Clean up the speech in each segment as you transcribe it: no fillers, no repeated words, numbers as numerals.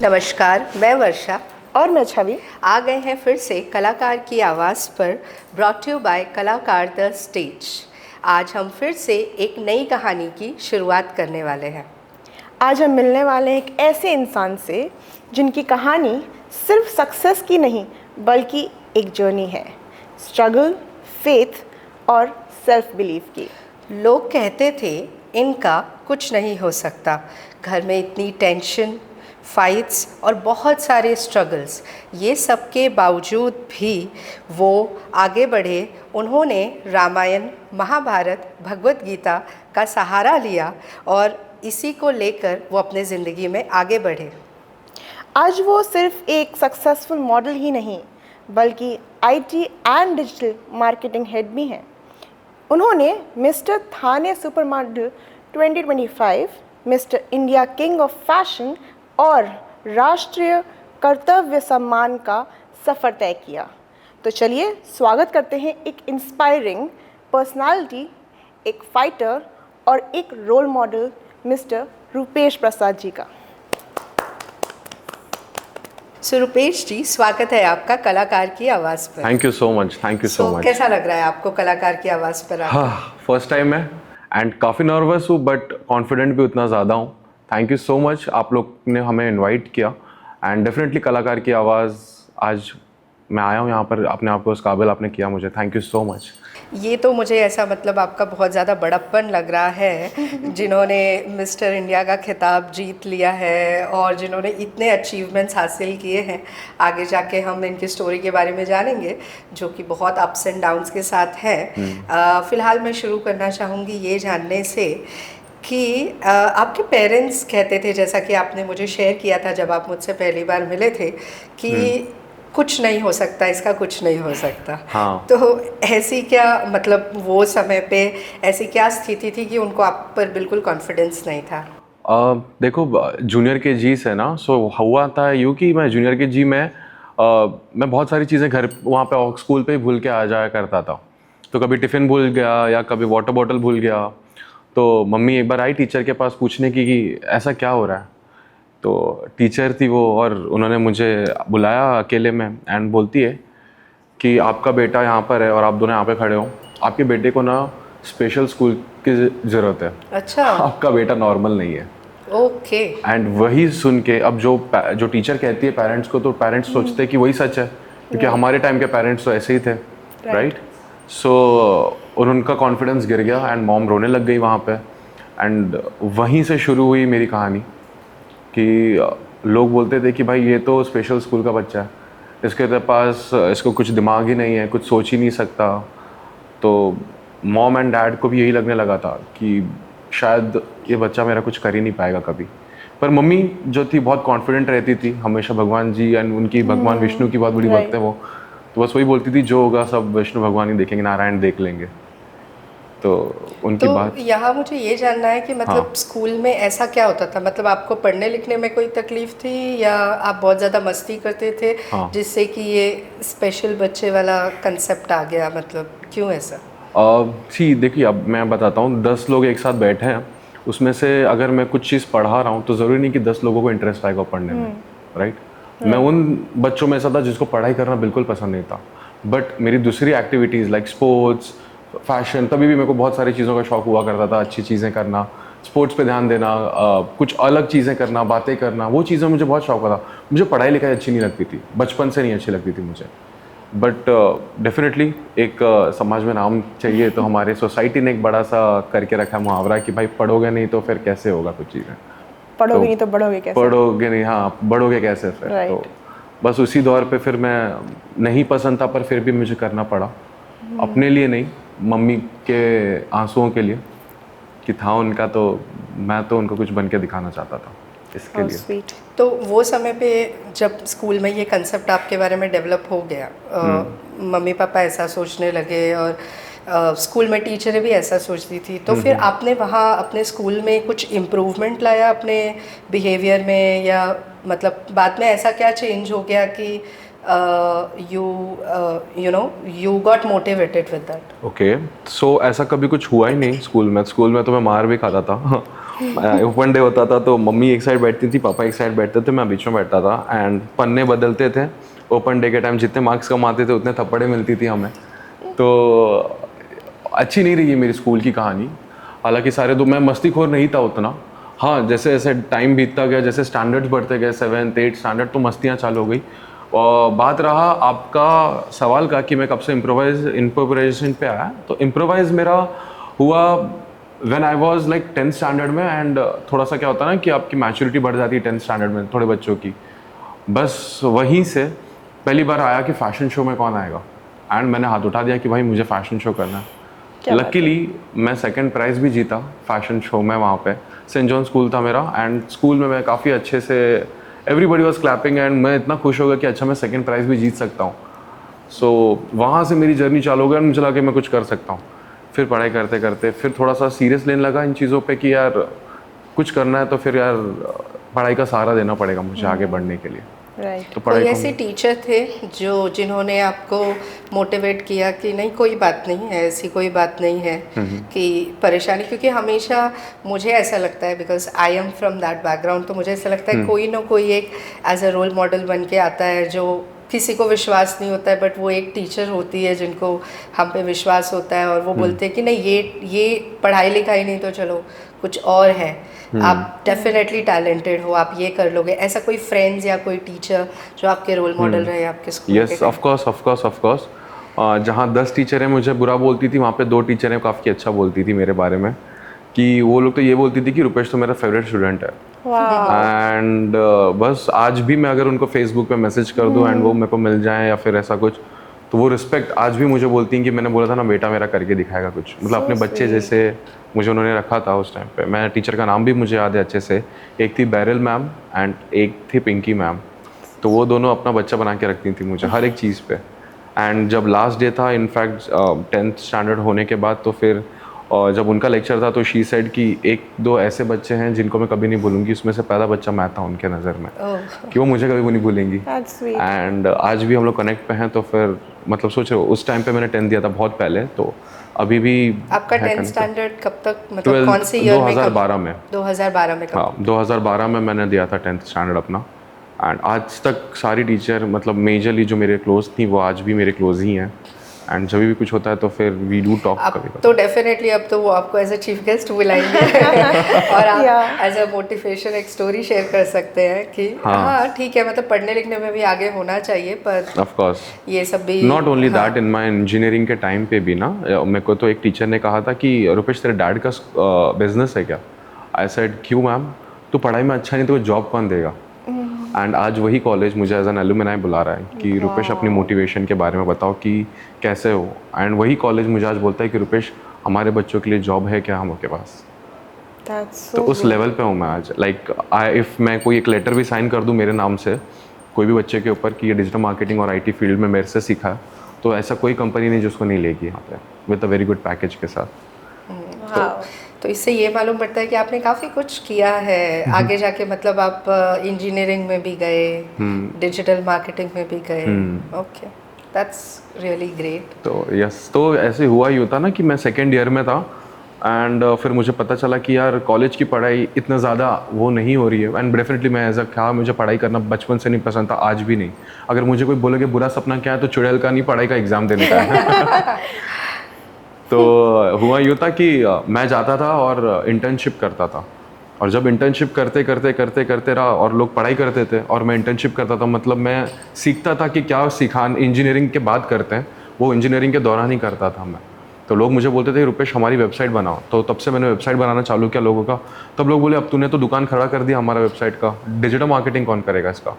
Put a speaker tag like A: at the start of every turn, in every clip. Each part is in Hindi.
A: नमस्कार, मैं वर्षा
B: और मैं छवि
A: आ गए हैं फिर से कलाकार की आवाज़ पर, ब्रॉट यू बाय कलाकार द स्टेज। आज हम फिर से एक नई कहानी की शुरुआत करने वाले हैं।
B: आज हम मिलने वाले हैं एक ऐसे इंसान से जिनकी कहानी सिर्फ सक्सेस की नहीं बल्कि एक जर्नी है, स्ट्रगल, फेथ और सेल्फ बिलीफ की।
A: लोग कहते थे इनका कुछ नहीं हो सकता, घर में इतनी टेंशन, फाइट्स और बहुत सारे स्ट्रगल्स, ये सब के बावजूद भी वो आगे बढ़े। उन्होंने रामायण, महाभारत, भगवत गीता का सहारा लिया और इसी को लेकर वो अपने ज़िंदगी में आगे बढ़े।
B: आज वो सिर्फ एक सक्सेसफुल मॉडल ही नहीं बल्कि IT and digital marketing head भी हैं। उन्होंने mister Thane super model 2025, mister India king of fashion और राष्ट्रीय कर्तव्य सम्मान का सफ़र तय किया। तो चलिए स्वागत करते हैं एक इंस्पायरिंग पर्सनालिटी, एक फाइटर और एक role model, mister Rupesh Prasad ji का।
A: सो रूपेश जी, स्वागत है आपका कलाकार की आवाज़ पर।
C: Thank you so much, thank you so much.
A: कैसा लग रहा है आपको कलाकार की आवाज़ पर आकर?
C: हाँ, फर्स्ट टाइम है एंड काफ़ी नर्वस हूँ बट कॉन्फिडेंट भी उतना ज़्यादा हूँ। थैंक यू सो मच, आप लोग ने हमें इनवाइट किया एंड डेफिनेटली कलाकार की आवाज़ आज मैं आया हूँ यहाँ पर, अपने आप को उस काबिल आपने किया मुझे। Thank you so much.
A: ये तो मुझे ऐसा मतलब आपका बहुत ज़्यादा बड़प्पन लग रहा है, जिन्होंने मिस्टर इंडिया का खिताब जीत लिया है और जिन्होंने इतने अचीवमेंट्स हासिल किए हैं। आगे जाके हम इनकी स्टोरी के बारे में जानेंगे जो कि बहुत अप्स एंड डाउन्स के साथ है। फ़िलहाल मैं शुरू करना चाहूँगी ये जानने से कि आपके पेरेंट्स कहते थे, जैसा कि आपने मुझे शेयर किया था जब आप मुझसे पहली बार मिले थे, कि कुछ नहीं हो सकता, इसका कुछ नहीं हो सकता।
C: हाँ।
A: तो ऐसी क्या मतलब वो समय पे ऐसी क्या स्थिति थी कि उनको आप पर बिल्कुल कॉन्फिडेंस नहीं था?
C: देखो, जूनियर के जी से ना, सो हुआ था यूँ कि मैं जूनियर के जी में मैं बहुत सारी चीज़ें घर वहाँ पे स्कूल पे ही भूल के आ जाया करता था। तो कभी टिफ़िन भूल गया या कभी वाटर बॉटल भूल गया, तो मम्मी एक बार आई टीचर के पास पूछने की कि ऐसा क्या हो रहा है। तो टीचर थी वो और उन्होंने मुझे बुलाया अकेले में एंड बोलती है कि आपका बेटा यहाँ पर है और आप दोनों यहाँ पे खड़े हो, आपके बेटे को ना स्पेशल स्कूल की ज़रूरत है।
A: अच्छा।
C: आपका बेटा नॉर्मल नहीं है।
A: ओके।
C: एंड वही सुन के अब जो टीचर कहती है पेरेंट्स को, तो पेरेंट्स सोचते हैं कि वही सच है, क्योंकि हमारे टाइम के पेरेंट्स तो ऐसे ही थे, राइट। सो उनका कॉन्फिडेंस गिर गया एंड मॉम रोने लग गई वहाँ पे। एंड वहीं से शुरू हुई मेरी कहानी कि लोग बोलते थे कि भाई ये तो स्पेशल स्कूल का बच्चा है, इसके पास इसको कुछ दिमाग ही नहीं है, कुछ सोच ही नहीं सकता। तो मॉम एंड डैड को भी यही लगने लगा था कि शायद ये बच्चा मेरा कुछ कर ही नहीं पाएगा कभी। पर मम्मी जो थी बहुत कॉन्फिडेंट रहती थी, हमेशा भगवान जी एंड उनकी भगवान विष्णु की बहुत बड़ी भक्त है वो, तो बस वही बोलती थी जो होगा सब विष्णु भगवान ही देखेंगे, नारायण देख लेंगे। तो उनकी बात।
A: यहाँ मुझे ये जानना है कि मतलब
C: हाँ।
A: स्कूल में ऐसा क्या होता था, मतलब आपको पढ़ने लिखने में कोई तकलीफ थी या आप बहुत ज़्यादा मस्ती करते थे?
C: हाँ।
A: जिससे कि ये स्पेशल बच्चे वाला कंसेप्ट आ गया, मतलब क्यों ऐसा?
C: जी देखिए, अब मैं बताता हूँ, 10 लोग एक साथ बैठे हैं, उसमें से अगर मैं कुछ चीज़ पढ़ा रहा हूँ तो ज़रूरी नहीं कि 10 लोगों को इंटरेस्ट आएगा पढ़ने में, राइट। मैं उन बच्चों में ऐसा था जिसको पढ़ाई करना बिल्कुल पसंद नहीं था, बट मेरी दूसरी एक्टिविटीज़ लाइक स्पोर्ट्स, फैशन, तभी भी मेरे को बहुत सारी चीज़ों का शौक हुआ करता था, अच्छी चीज़ें करना, स्पोर्ट्स पे ध्यान देना, कुछ अलग चीज़ें करना, बातें करना, वो चीज़ें मुझे बहुत शौक था। मुझे पढ़ाई लिखाई अच्छी नहीं लगती थी, बचपन से नहीं अच्छी लगती थी मुझे। बट डेफिनेटली एक समाज में नाम चाहिए, तो हमारे सोसाइटी ने एक बड़ा सा करके रखा है मुहावरा कि भाई पढ़ोगे नहीं तो फिर कैसे होगा कुछ चीज़ें,
B: पढ़ोगे नहीं तो बढ़ोगे कैसे?
C: पढ़ोगे नहीं, हाँ बढ़ोगे कैसे फिर। तो बस उसी दौर पे फिर मैं नहीं पसंद था, पर फिर भी मुझे करना पड़ा, अपने लिए नहीं, मम्मी के आंसुओं के लिए, कि था उनका, तो मैं तो उनको कुछ बन के दिखाना चाहता था इसके लिए।
B: स्वीट।
A: तो वो समय पे जब स्कूल में ये कंसेप्ट आपके बारे में डेवलप हो गया, मम्मी पापा ऐसा सोचने लगे और स्कूल में टीचरें भी ऐसा सोचती थी, तो फिर आपने वहाँ अपने स्कूल में कुछ इम्प्रूवमेंट लाया अपने बिहेवियर में, या मतलब बाद में ऐसा क्या चेंज हो गया कि you got motivated with that?
C: Okay, so ऐसा कभी कुछ हुआ ही नहीं स्कूल में। स्कूल में तो मैं मार भी खाता था ओपन डे होता था तो मम्मी एक साइड बैठती थी, पापा एक साइड बैठते थे, मैं बीच में बैठता था एंड पन्ने बदलते थे। ओपन डे के टाइम जितने मार्क्स कम आते थे उतने थप्पड़े मिलती थी हमें। तो अच्छी नहीं रही मेरी स्कूल की कहानी। हालांकि सारे मैं मस्तीखोर नहीं था उतना। हाँ, जैसे जैसे टाइम बीतता गया, जैसे स्टैंडर्ड्स बढ़ते गए, 7th 8th स्टैंडर्ड, तो मस्तियाँ चालू हो गई। और बात रहा आपका सवाल का कि मैं कब से इम्प्रोवाइजेशन पे आया, तो इम्प्रोवाइज मेरा हुआ when I was like 10th standard में। एंड थोड़ा सा क्या होता है ना कि आपकी मैच्योरिटी बढ़ जाती है 10th स्टैंडर्ड में थोड़े बच्चों की। बस वहीं से पहली बार आया कि फ़ैशन शो में कौन आएगा, एंड मैंने हाथ उठा दिया कि भाई मुझे फ़ैशन शो करना है। लकीली मैं सेकंड प्राइज़ भी जीता फ़ैशन शो में वहाँ पे। सेंट जॉन स्कूल था मेरा, एंड स्कूल में मैं काफ़ी अच्छे से, एवरीबडी वाज क्लैपिंग एंड मैं इतना खुश हो गया कि अच्छा मैं सेकंड प्राइज़ भी जीत सकता हूँ। सो वहाँ से मेरी जर्नी चालू हो गई, मुझे लगा कि मैं कुछ कर सकता हूँ। फिर पढ़ाई करते करते फिर थोड़ा सा सीरियस लेने लगा इन चीज़ों पे कि यार कुछ करना है तो फिर यार पढ़ाई का सहारा देना पड़ेगा मुझे आगे बढ़ने के लिए।
B: राइट।
C: तो
A: कोई
C: पढ़ाई
A: ऐसे टीचर थे जिन्होंने आपको मोटिवेट किया कि नहीं कोई बात नहीं है, ऐसी कोई बात नहीं है कि परेशानी, क्योंकि हमेशा मुझे ऐसा लगता है, because I am from that background, तो मुझे ऐसा लगता है कोई ना कोई एक एज अ रोल मॉडल बन के आता है जो किसी को विश्वास नहीं होता है, बट वो एक टीचर होती है जिनको हम पे विश्वास होता है और वो बोलते हैं कि नहीं ये पढ़ाई लिखाई नहीं तो चलो कुछ और है, आप डेफिनेटली टैलेंटेड हो, आप ये कर लोगे। ऐसा कोई फ्रेंड्स या कोई टीचर जो आपके रोल मॉडल रहे आपके स्कूल के?
C: Yes, of course. जहाँ 10 टीचरें मुझे बुरा बोलती थी, वहाँ पे 2 टीचरें काफ़ी अच्छा बोलती थी मेरे बारे में। कि वो लोग तो ये बोलती थी कि रुपेश तो मेरा फेवरेट स्टूडेंट है। एंड बस आज भी मैं अगर उनको फेसबुक पे मैसेज कर दूँ एंड वो मेरे को मिल जाए या फिर ऐसा कुछ, तो वो रिस्पेक्ट आज भी मुझे बोलती हैं कि मैंने बोला था ना बेटा मेरा करके दिखाएगा कुछ, मतलब अपने बच्चे जैसे मुझे उन्होंने रखा था उस टाइम पे। मैं टीचर का नाम भी मुझे याद है अच्छे से, एक थी बैरल मैम एंड एक थी पिंकी मैम। तो वो दोनों अपना बच्चा बना के रखती थी मुझे हर एक चीज़ पे। एंड जब लास्ट डे था इनफैक्ट 10th स्टैंडर्ड होने के बाद, तो फिर जब उनका लेक्चर था तो शी सेड कि 1-2 ऐसे बच्चे हैं जिनको मैं कभी नहीं भूलूंगी, उसमें से पहला बच्चा मैं था उनके नज़र में, कि वो मुझे कभी नहीं भूलेंगी। एंड आज भी हम लोग कनेक्ट पे हैं। तो फिर मतलब सोचो उस टाइम पे मैंने 10th दिया था बहुत पहले, तो अभी भी
A: आपका 10th स्टैंडर्ड कब तक, मतलब कौन से ईयर में?
C: 2012 में।
A: 2012 में?
C: हाँ, 2012 में मैंने दिया था 10th स्टैंडर्ड अपना। एंड आज तक सारी टीचर मतलब मेजरली जो मेरे क्लोज थी वो आज भी मेरे क्लोज ही हैं। एंड जब भी कुछ होता है तो फिर वी डू टॉक कभी।
A: तो डेफिनेटली अब तो वो आपको एज अ चीफ गेस्ट बुलाएंगे और आप एज अ मोटिवेशन एक स्टोरी शेयर कर सकते हैं कि हाँ ठीक है, मतलब पढ़ने लिखने में भी आगे होना चाहिए, पर
C: ऑफ कोर्स
A: ये सब भी
C: not only that. In my engineering के टाइम पे भी ना मेरे को तो एक टीचर ने कहा था कि रुपेश तेरे डैड का बिजनेस है क्या? आई सेड क्यों मैम, तू पढ़ाई में अच्छा नहीं तो जॉब कौन देगा? एंड आज वही कॉलेज मुझे एज एन एलुमनाई बुला रहा है कि रुपेश अपनी मोटिवेशन के बारे में बताओ कि कैसे हो। एंड वही कॉलेज मुझे आज बोलता है कि रुपेश हमारे बच्चों के लिए जॉब है क्या हम आपके पास? तो उस लेवल पे हूँ मैं आज। लाइक इफ़ मैं कोई एक लेटर भी साइन कर दूँ मेरे नाम से कोई भी बच्चे के ऊपर कि ये डिजिटल मार्केटिंग और IT फील्ड में मेरे से सीखा है, तो ऐसा कोई कंपनी नहीं जिसको नहीं लेगी यहाँ पे with a very good package के साथ।
A: तो इससे ये मालूम पड़ता है कि आपने काफ़ी कुछ किया है आगे जाके, मतलब आप इंजीनियरिंग में भी गए, डिजिटल मार्केटिंग में भी गए। Okay, that's really great.
C: तो यस, तो ऐसे हुआ ही होता ना कि मैं सेकेंड ईयर में था एंड फिर मुझे पता चला कि यार कॉलेज की पढ़ाई इतना ज़्यादा वो नहीं हो रही है। एंड डेफिनेटली मैं एज अ क्या मुझे पढ़ाई करना बचपन से नहीं पसंद था, आज भी नहीं। अगर मुझे कोई बोले कि बुरा सपना क्या है तो चुड़ैल का नहीं, पढ़ाई का एग्ज़ाम देने का है। तो हुआ यूँ था कि मैं जाता था और इंटर्नशिप करता था, और जब इंटर्नशिप करते रहा और लोग पढ़ाई करते थे और मैं इंटर्नशिप करता था, मतलब मैं सीखता था कि क्या सिखान इंजीनियरिंग के बाद करते हैं वो इंजीनियरिंग के दौरान ही करता था मैं। तो लोग मुझे बोलते थे रुपेश हमारी वेबसाइट बनाओ, तो तब से मैंने वेबसाइट बनाना चालू किया लोगों का। तब लोग बोले अब तूने तो दुकान खड़ा कर दिया हमारा वेबसाइट का, डिजिटल मार्केटिंग कौन करेगा इसका?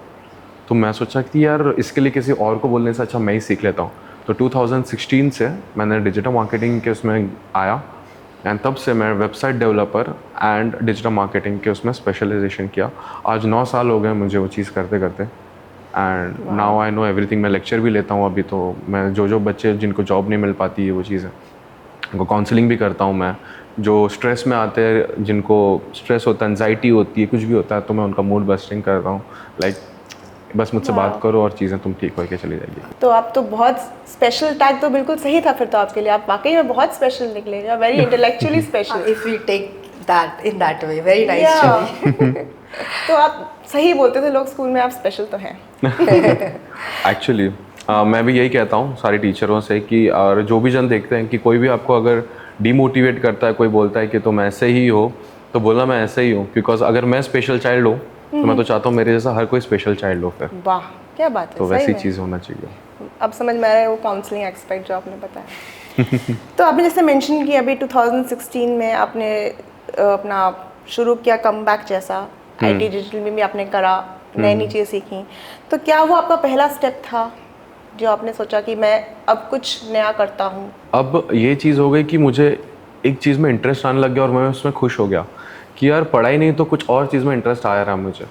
C: तो मैं सोचा कि यार इसके लिए किसी और को बोलने से अच्छा मैं ही सीख लेता हूँ। तो 2016 से मैंने डिजिटल मार्केटिंग के उसमें आया एंड तब से मैं website developer and digital marketing के उसमें स्पेशलाइजेशन किया। आज 9 साल हो गए मुझे वो चीज़ करते करते and now I know everything. मैं लेक्चर भी लेता हूँ अभी, तो मैं जो बच्चे जिनको जॉब नहीं मिल पाती है वो चीज़ है उनको काउंसलिंग भी करता हूँ मैं। जो स्ट्रेस में आते हैं, जिनको स्ट्रेस होता है, एंजाइटी होती है, कुछ भी होता है, तो मैं उनका मूड बस्टिंग करता हूँ। लाइक बस मुझसे बात करो और चीज़ें तुम ठीक होकर चली जाएगी।
B: तो आप तो बहुत स्पेशल, टैग तो बिल्कुल सही था फिर तो आपके लिए, आप वाकई में बहुत स्पेशल निकले, very intellectually special.
A: If we take that in that way. Very nice
B: Yeah.
A: story.
B: तो आप सही बोलते थे, लोग स्कूल में आप स्पेशल तो हैं।
C: एक्चुअली मैं भी यही कहता हूँ सारे टीचरों से कि और जो भी जन देखते हैं कि कोई भी आपको अगर डीमोटिवेट करता है, कोई बोलता है कि तुम ऐसे ही हो, तो बोलना मैं ऐसे ही हूँ, बिकॉज अगर मैं स्पेशल चाइल्ड हूँ तो मैं तो चाहता हूँ मेरे जैसा हर कोई स्पेशल चाइल्ड हो फिर।
B: वाह, क्या बात है,
C: तो
B: सही
C: वैसी
B: में।
C: चीज़ होना चाहिए।
B: अब समझ में आ रहा है वो काउंसलिंग एक्सपेक्ट जो आपने बताया। तो आपने जैसे मेंशन किया अभी 2016 में आपने अपना शुरू किया कमबैक जैसा, आईटी डिजिटल में भी आपने करा, नई नई चीज़ें सीखी। तो क्या वो आपका पहला स्टेप था जो आपने सोचा कि मैं अब कुछ नया करता हूँ?
C: अब ये चीज़ हो गई कि मुझे एक चीज़ में इंटरेस्ट आने लग गया और मैं उसमें खुश हो गया कि यार पढ़ाई नहीं तो कुछ और चीज़ में इंटरेस्ट आ रहा है मुझे।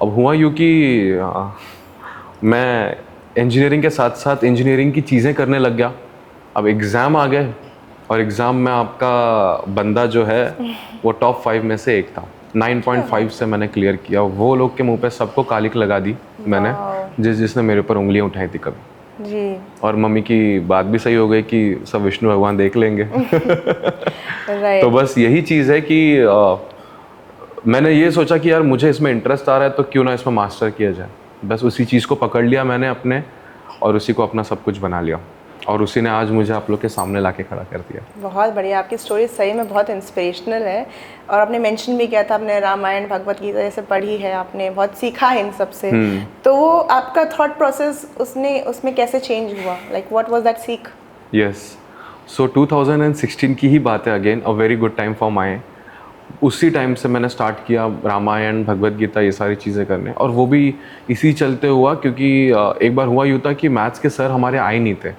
C: अब हुआ यूँ कि मैं इंजीनियरिंग के साथ साथ इंजीनियरिंग की चीज़ें करने लग गया। अब एग्ज़ाम आ गए और एग्ज़ाम में आपका बंदा जो है वो टॉप 5 में से एक था। 9.5 से मैंने क्लियर किया। वो लोग के मुंह पे सबको कालिक लगा दी मैंने, जिसने मेरे ऊपर उंगलियां उठाई थी कभी।
B: जी।
C: और मम्मी की बात भी सही हो गई कि सब विष्णु भगवान देख लेंगे।
B: राइट।
C: तो बस यही चीज़ है कि मैंने ये सोचा कि यार मुझे इसमें इंटरेस्ट आ रहा है तो क्यों ना इसमें मास्टर किया जाए। बस उसी चीज़ को पकड़ लिया मैंने अपने और उसी को अपना सब कुछ बना लिया और उसी ने आज मुझे आप लोग के सामने लाके खड़ा कर दिया।
B: बहुत बढ़िया, आपकी स्टोरी सही में बहुत इंस्पिरेशनल है। और आपने मेंशन भी किया था आपने रामायण भगवत गीता जैसे पढ़ी है, आपने बहुत सीखा है इन सब से। तो वो आपका थॉट प्रोसेस उसमें कैसे चेंज हुआ? लाइक व्हाट वाज दैट सीख?
C: यस, सो 2016 की ही बात है, again a very good time for my. उसी टाइम से मैंने स्टार्ट किया रामायण भगवत गीता ये सारी चीज़ें करने, और वो भी इसी चलते हुआ क्योंकि एक बार हुआ यूँ था कि मैथ्स के सर हमारे आए नहीं थे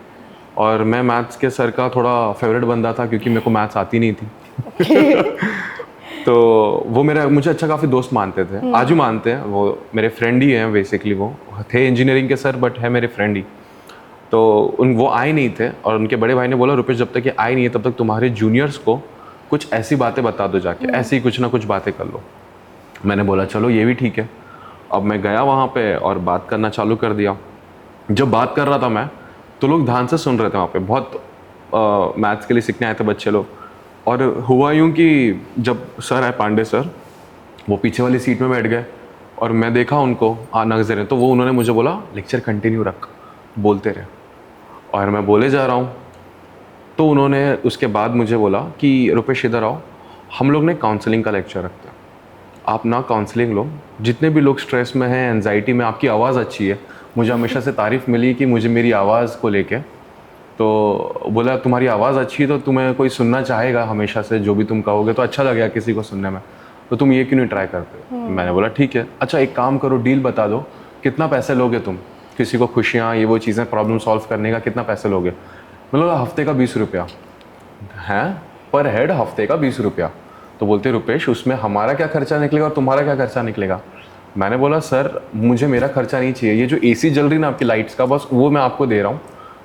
C: और मैं मैथ्स के सर का थोड़ा फेवरेट बंदा था क्योंकि मेरे को मैथ्स आती नहीं थी। तो वो मुझे अच्छा काफ़ी दोस्त मानते थे, आज भी मानते हैं। वो मेरे फ्रेंड ही हैं बेसिकली, वो थे इंजीनियरिंग के सर बट है मेरे फ्रेंड ही। तो वो आए नहीं थे और उनके बड़े भाई ने बोला रुपेश जब तक ये आए नहीं है तब तक तुम्हारे जूनियर्स को कुछ ऐसी बातें बता दो जाके, ऐसे ही कुछ ना कुछ बातें कर लो। मैंने बोला चलो ये भी ठीक है। अब मैं गया वहाँ पे और बात करना चालू कर दिया। जब बात कर रहा था मैं तो लोग ध्यान से सुन रहे थे वहाँ पे, बहुत मैथ्स के लिए सीखने आए थे बच्चे लोग। और हुआ यूँ कि जब सर आए पांडे सर, वो पीछे वाली सीट में बैठ गए और मैं देखा उनको नज़रें, तो वो उन्होंने मुझे बोला लेक्चर कंटिन्यू रख, बोलते रहे। और मैं बोले जा रहा हूँ तो उन्होंने उसके बाद मुझे बोला कि रुपेश इधर आओ, हम लोग ने काउंसलिंग का लेक्चर रखते हैं, आप ना काउंसलिंग लो। जितने भी लोग स्ट्रेस में हैं, एंजाइटी में, आपकी आवाज़ अच्छी है, मुझे हमेशा से तारीफ़ मिली कि मुझे मेरी आवाज़ को लेके, तो बोला तुम्हारी आवाज़ अच्छी है तो तुम्हें कोई सुनना चाहेगा हमेशा से, जो भी तुम कहोगे तो अच्छा लगेगा किसी को सुनने में, तो तुम ये क्यों नहीं ट्राई करते। मैंने बोला ठीक है, अच्छा एक काम करो, डील बता दो, कितना पैसे लोगे तुम, किसी को खुशियाँ ये वो चीज़ें प्रॉब्लम सॉल्व करने का कितना पैसे लोगे। मतलब हफ्ते का 20 रुपया हैं पर हेड, हफ्ते का 20 रुपया। तो बोलते रुपेश उसमें हमारा क्या खर्चा निकलेगा और तुम्हारा क्या खर्चा निकलेगा। मैंने बोला सर मुझे मेरा खर्चा नहीं चाहिए, ये जो एसी जल रही ना आपकी लाइट्स का, बस वो मैं आपको दे रहा हूँ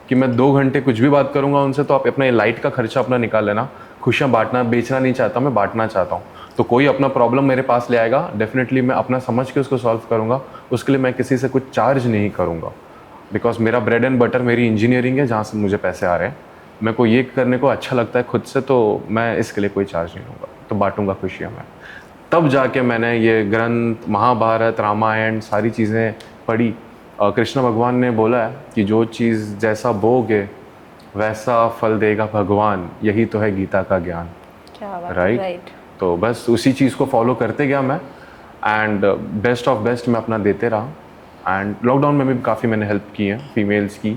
C: कि मैं 2 घंटे कुछ भी बात करूँगा उनसे तो आप अपना लाइट का खर्चा अपना निकाल लेना। खुशियाँ बांटना, बेचना नहीं चाहता, मैं बांटना चाहता हूँ। तो कोई अपना प्रॉब्लम मेरे पास ले आएगा, डेफिनेटली मैं अपना समझ के उसको सॉल्व करूँगा, उसके लिए मैं किसी से कुछ चार्ज नहीं करूँगा, बिकॉज मेरा ब्रेड एंड बटर मेरी इंजीनियरिंग है जहाँ से मुझे पैसे आ रहे हैं। मेरे को ये करने को अच्छा लगता है खुद से, तो मैं इसके लिए कोई चार्ज नहीं लूँगा, तो बांटूंगा खुशियाँ मैं। तब जाके मैंने ये ग्रंथ महाभारत रामायण सारी चीज़ें पढ़ी। कृष्ण भगवान ने बोला है कि जो चीज़ जैसा बोगे वैसा फल देगा भगवान, यही तो है गीता का ज्ञान।
B: क्या बात,
C: राइट। तो बस उसी चीज़ को फॉलो करते गया मैं, एंड बेस्ट ऑफ बेस्ट मैं अपना देते रहा। एंड लॉकडाउन में भी काफ़ी मैंने हेल्प की है फीमेल्स की,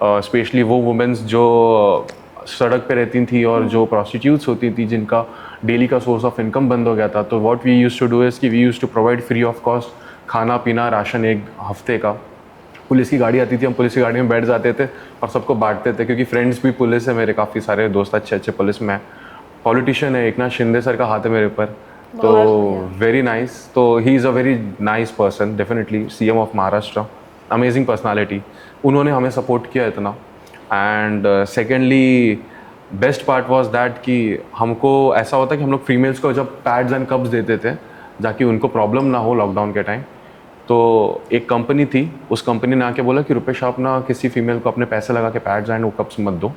C: स्पेशली वो वुमेन्स जो सड़क पे रहती थी और जो प्रोस्टिट्यूट्स होती थी, जिनका डेली का सोर्स ऑफ इनकम बंद हो गया था। तो what we used to do is कि we used to provide free of cost खाना पीना राशन एक हफ्ते का। पुलिस की गाड़ी आती थी, हम पुलिस की गाड़ी में बैठ जाते थे और सबको बांटते थे, क्योंकि फ्रेंड्स भी पुलिस है मेरे, काफ़ी सारे दोस्त अच्छे अच्छे पुलिस में। पॉलिटिशियन है, एकनाथ शिंदे सर का हाथ है मेरे ऊपर, तो वेरी नाइस। तो he is a very nice person, definitely CM of Maharashtra, amazing personality. उन्होंने हमें सपोर्ट किया इतना। And secondly best part was that कि हमको ऐसा होता कि हम लोग फीमेल्स को जब पैड्स एंड कप्स देते थे ताकि उनको प्रॉब्लम ना हो लॉकडाउन के टाइम, तो एक कंपनी थी, उस कंपनी ने आके बोला कि रुपेश आप ना किसी फीमेल को अपने पैसे लगा के पैड्स एंड वो कप्स मत दो,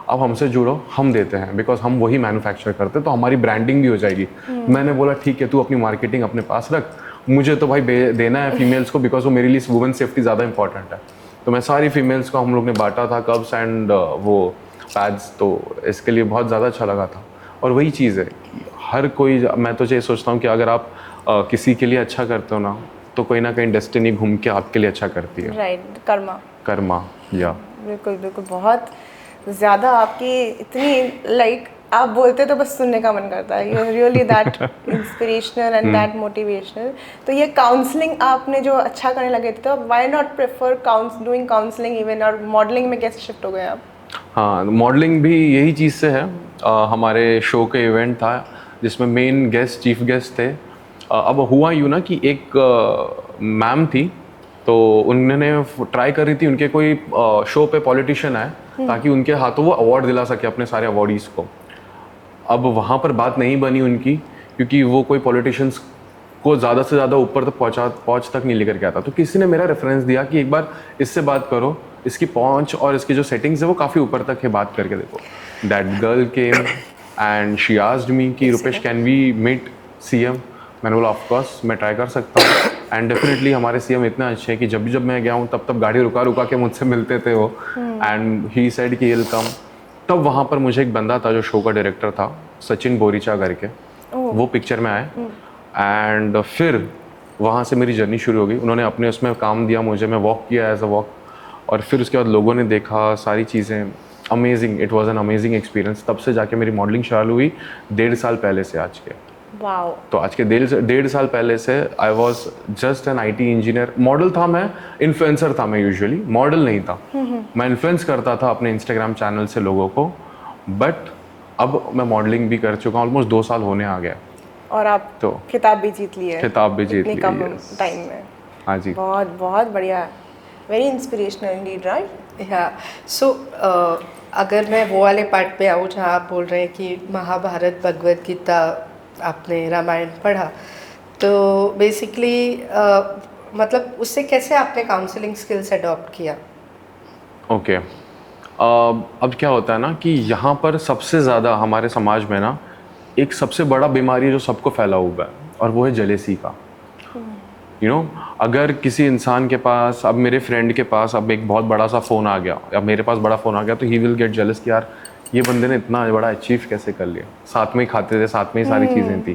C: अब हमसे जुड़ो, हम देते हैं, बिकॉज हम वही मैन्युफैक्चर करते हैं, तो हमारी ब्रांडिंग भी हो जाएगी। मैंने बोला ठीक है, तू अपनी मार्केटिंग अपने पास रख, मुझे तो भाई देना है फीमेल्स को, बिकॉज वो मेरे लिए वुमेन सेफ्टी ज़्यादा इंपॉर्टेंट है। तो मैं सारी फीमेल्स को हम लोग ने बांटा था कप्स एंड वो पैड्स, तो इसके लिए बहुत ज़्यादा अच्छा लगा था। और वही चीज़ है, हर कोई, मैं तो ये सोचता हूँ कि अगर आप किसी के लिए अच्छा करते हो ना, तो कोई ना कहीं डेस्टिनी घूम के आपके लिए अच्छा करती है।
B: राइट, कर्मा।
C: या
B: बिल्कुल बिल्कुल, बहुत ज़्यादा आपकी इतनी लाइक आप बोलते तो बस सुनने का मन करता है। You are really that inspirational and that motivational. तो ये काउंसलिंग आपने जो अच्छा करने लगे थे, तो why not prefer doing counselling even, और मॉडलिंग में कैसे शिफ्ट हो गए आप?
C: हाँ, मॉडलिंग भी यही चीज़ से है। हमारे शो के इवेंट था जिसमें मेन गेस्ट, चीफ गेस्ट थे। अब हुआ यूँ ना कि एक मैम थी, तो उन्होंने ट्राई कर रही थी उनके कोई शो पे पॉलिटिशियन आए ताकि उनके हाथों वो अवार्ड दिला सके अपने सारे अवार्डीज़ को। अब वहाँ पर बात नहीं बनी उनकी, क्योंकि वो कोई पॉलिटिशियंस को ज़्यादा से ज़्यादा ऊपर तक पहुँच तक नहीं लेकर के आता। तो किसी ने मेरा रेफरेंस दिया कि एक बार इससे बात करो, इसकी पहुँच और इसकी जो सेटिंग्स है वो काफ़ी ऊपर तक है, बात करके देखो। That girl came and she asked me कि Rupesh can we meet CM. मैंने बोला ऑफ कोर्स मैं ट्राई कर सकता हूँ। एंड डेफिनेटली हमारे सीएम इतने अच्छे हैं कि जब मैं गया हूँ तब गाड़ी रुका के मुझसे मिलते थे वो। एंड ही सेड कि विल कम। तब वहाँ पर मुझे एक बंदा था जो शो का डायरेक्टर था, सचिन बोरीचा करके, वो पिक्चर में आए। एंड फिर वहाँ से मेरी जर्नी शुरू हो गई। उन्होंने अपने उसमें काम दिया मुझे, मैं वॉक किया एज अ वॉक, और फिर उसके बाद लोगों ने देखा सारी चीज़ें। Amazing, it was an amazing experience. तब से जाके मेरी मॉडलिंग चालू हुई 1.5 साल पहले से आज के।
B: वाओ।
C: तो आज के 1.5 साल पहले से I was just an IT engineer. Model था मैं, इन्फ्लुएंसर था मैं, यूजुअली मॉडल नहीं था। मैं इन्फ्लुएंस करता था अपने इंस्टाग्राम चैनल से लोगों को, बट अब मैं मॉडलिंग भी कर चुका हूँ, ऑलमोस्ट 2 साल होने आ गया।
B: और आप तो खिताब भी जीत लिए,
C: खिताब भी जीत
B: लिए कम
C: yes.
B: टाइम में।
C: हाँ जी,
B: बहुत बहुत बढ़िया, वेरी इंस्पिरेशनल इंडीड, राइट?
A: या सो अगर मैं वो वाले पार्ट पे आऊँ जहाँ आप बोल रहे हैं कि महाभारत, भगवद गीता, आपने रामायण पढ़ा, तो बेसिकली मतलब उससे कैसे आपने काउंसलिंग स्किल्स अडॉप्ट किया?
C: ओके। अब क्या होता है ना कि यहाँ पर सबसे ज़्यादा हमारे समाज में ना एक सबसे बड़ा बीमारी जो सबको फैला हुआ है, और वो है जेलेसी का। यू नो, अगर किसी इंसान के पास, अब मेरे फ्रेंड के पास अब एक बहुत बड़ा सा फ़ोन आ गया, या मेरे पास बड़ा फ़ोन आ गया, तो ही विल गेट जेलस कि यार ये बंदे ने इतना बड़ा अचीव कैसे कर लिया। साथ में ही खाते थे, साथ में ही सारी चीज़ें थी।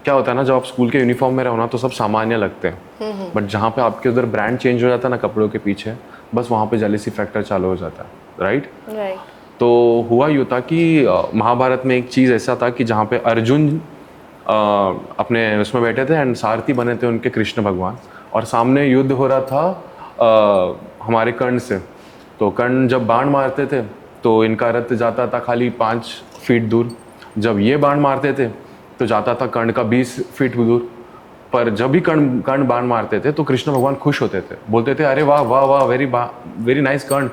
C: क्या होता है ना, जब आप स्कूल के यूनिफॉर्म में रहो ना तो सब सामान्य लगते हैं, बट जहाँ पे आपके उधर ब्रांड चेंज हो जाता है ना कपड़ों के पीछे, बस वहाँ पे जेलेसी फैक्टर चालू हो जाता है, राइट? तो हुआ यूँ था कि महाभारत में एक चीज़ ऐसा था कि जहाँ पे अर्जुन अपने उसमें बैठे थे एंड सारथी बने थे उनके कृष्ण भगवान, और सामने युद्ध हो रहा था हमारे कर्ण से। तो कर्ण जब बाण मारते थे तो इनका रथ जाता था खाली 5 फीट दूर, जब ये बाण मारते थे तो जाता था कर्ण का 20 फीट दूर। पर जब भी कर्ण बाण मारते थे तो कृष्ण भगवान खुश होते थे, बोलते थे अरे वाह वाह वाह, वेरी नाइस कर्ण,